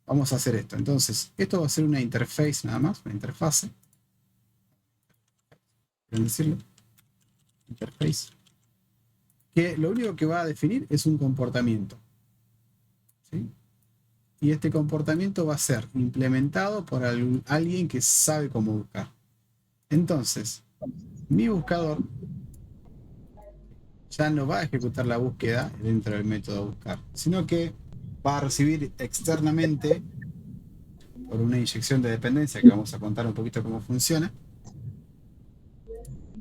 Vamos a hacer esto. Entonces, esto va a ser una interface nada más, una interfase. ¿Quieren decirlo? Interface. Que lo único que va a definir es un comportamiento. ¿Sí? Y este comportamiento va a ser implementado por alguien que sabe cómo buscar. Entonces, mi buscador ya no va a ejecutar la búsqueda dentro del método buscar, sino que va a recibir externamente, por una inyección de dependencia que vamos a contar un poquito cómo funciona,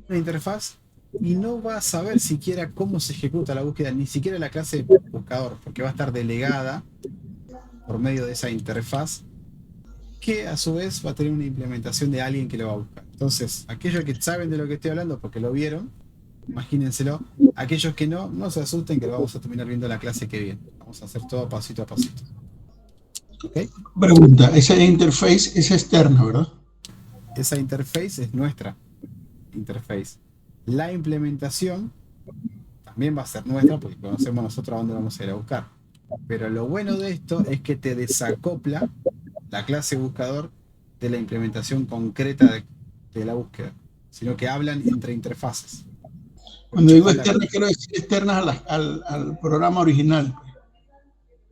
una interfaz, y no va a saber siquiera cómo se ejecuta la búsqueda, ni siquiera la clase buscador, porque va a estar delegada por medio de esa interfaz, que a su vez va a tener una implementación de alguien que lo va a buscar. Entonces, aquellos que saben de lo que estoy hablando porque lo vieron, imagínenselo. Aquellos que no, no se asusten, que lo vamos a terminar viendo la clase que viene. Vamos a hacer todo pasito a pasito. ¿Okay? Pregunta, esa interface es externa, ¿verdad? Esa interface es nuestra interface. La implementación también va a ser nuestra porque conocemos nosotros a dónde vamos a ir a buscar. Pero lo bueno de esto es que te desacopla la clase buscador de la implementación concreta de la búsqueda, sino que hablan entre interfaces. Cuando digo externas, quiero decir externas al programa original.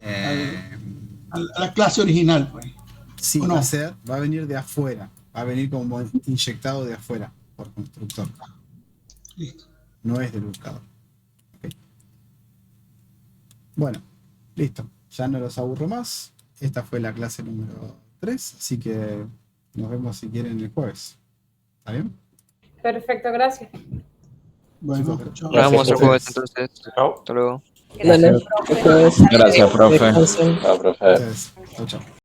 A la clase original, pues. Sí, va a venir de afuera, va a venir como inyectado de afuera por constructor. Listo. No es del buscador. Okay. Bueno, listo. Ya no los aburro más. Esta fue la clase número 3, así que nos vemos si quieren el jueves. ¿Está bien? Perfecto, gracias. Bueno, Nos vemos el jueves entonces. Hasta luego. Gracias, profe. Gracias, profe. Chao, profe. Chao, chao.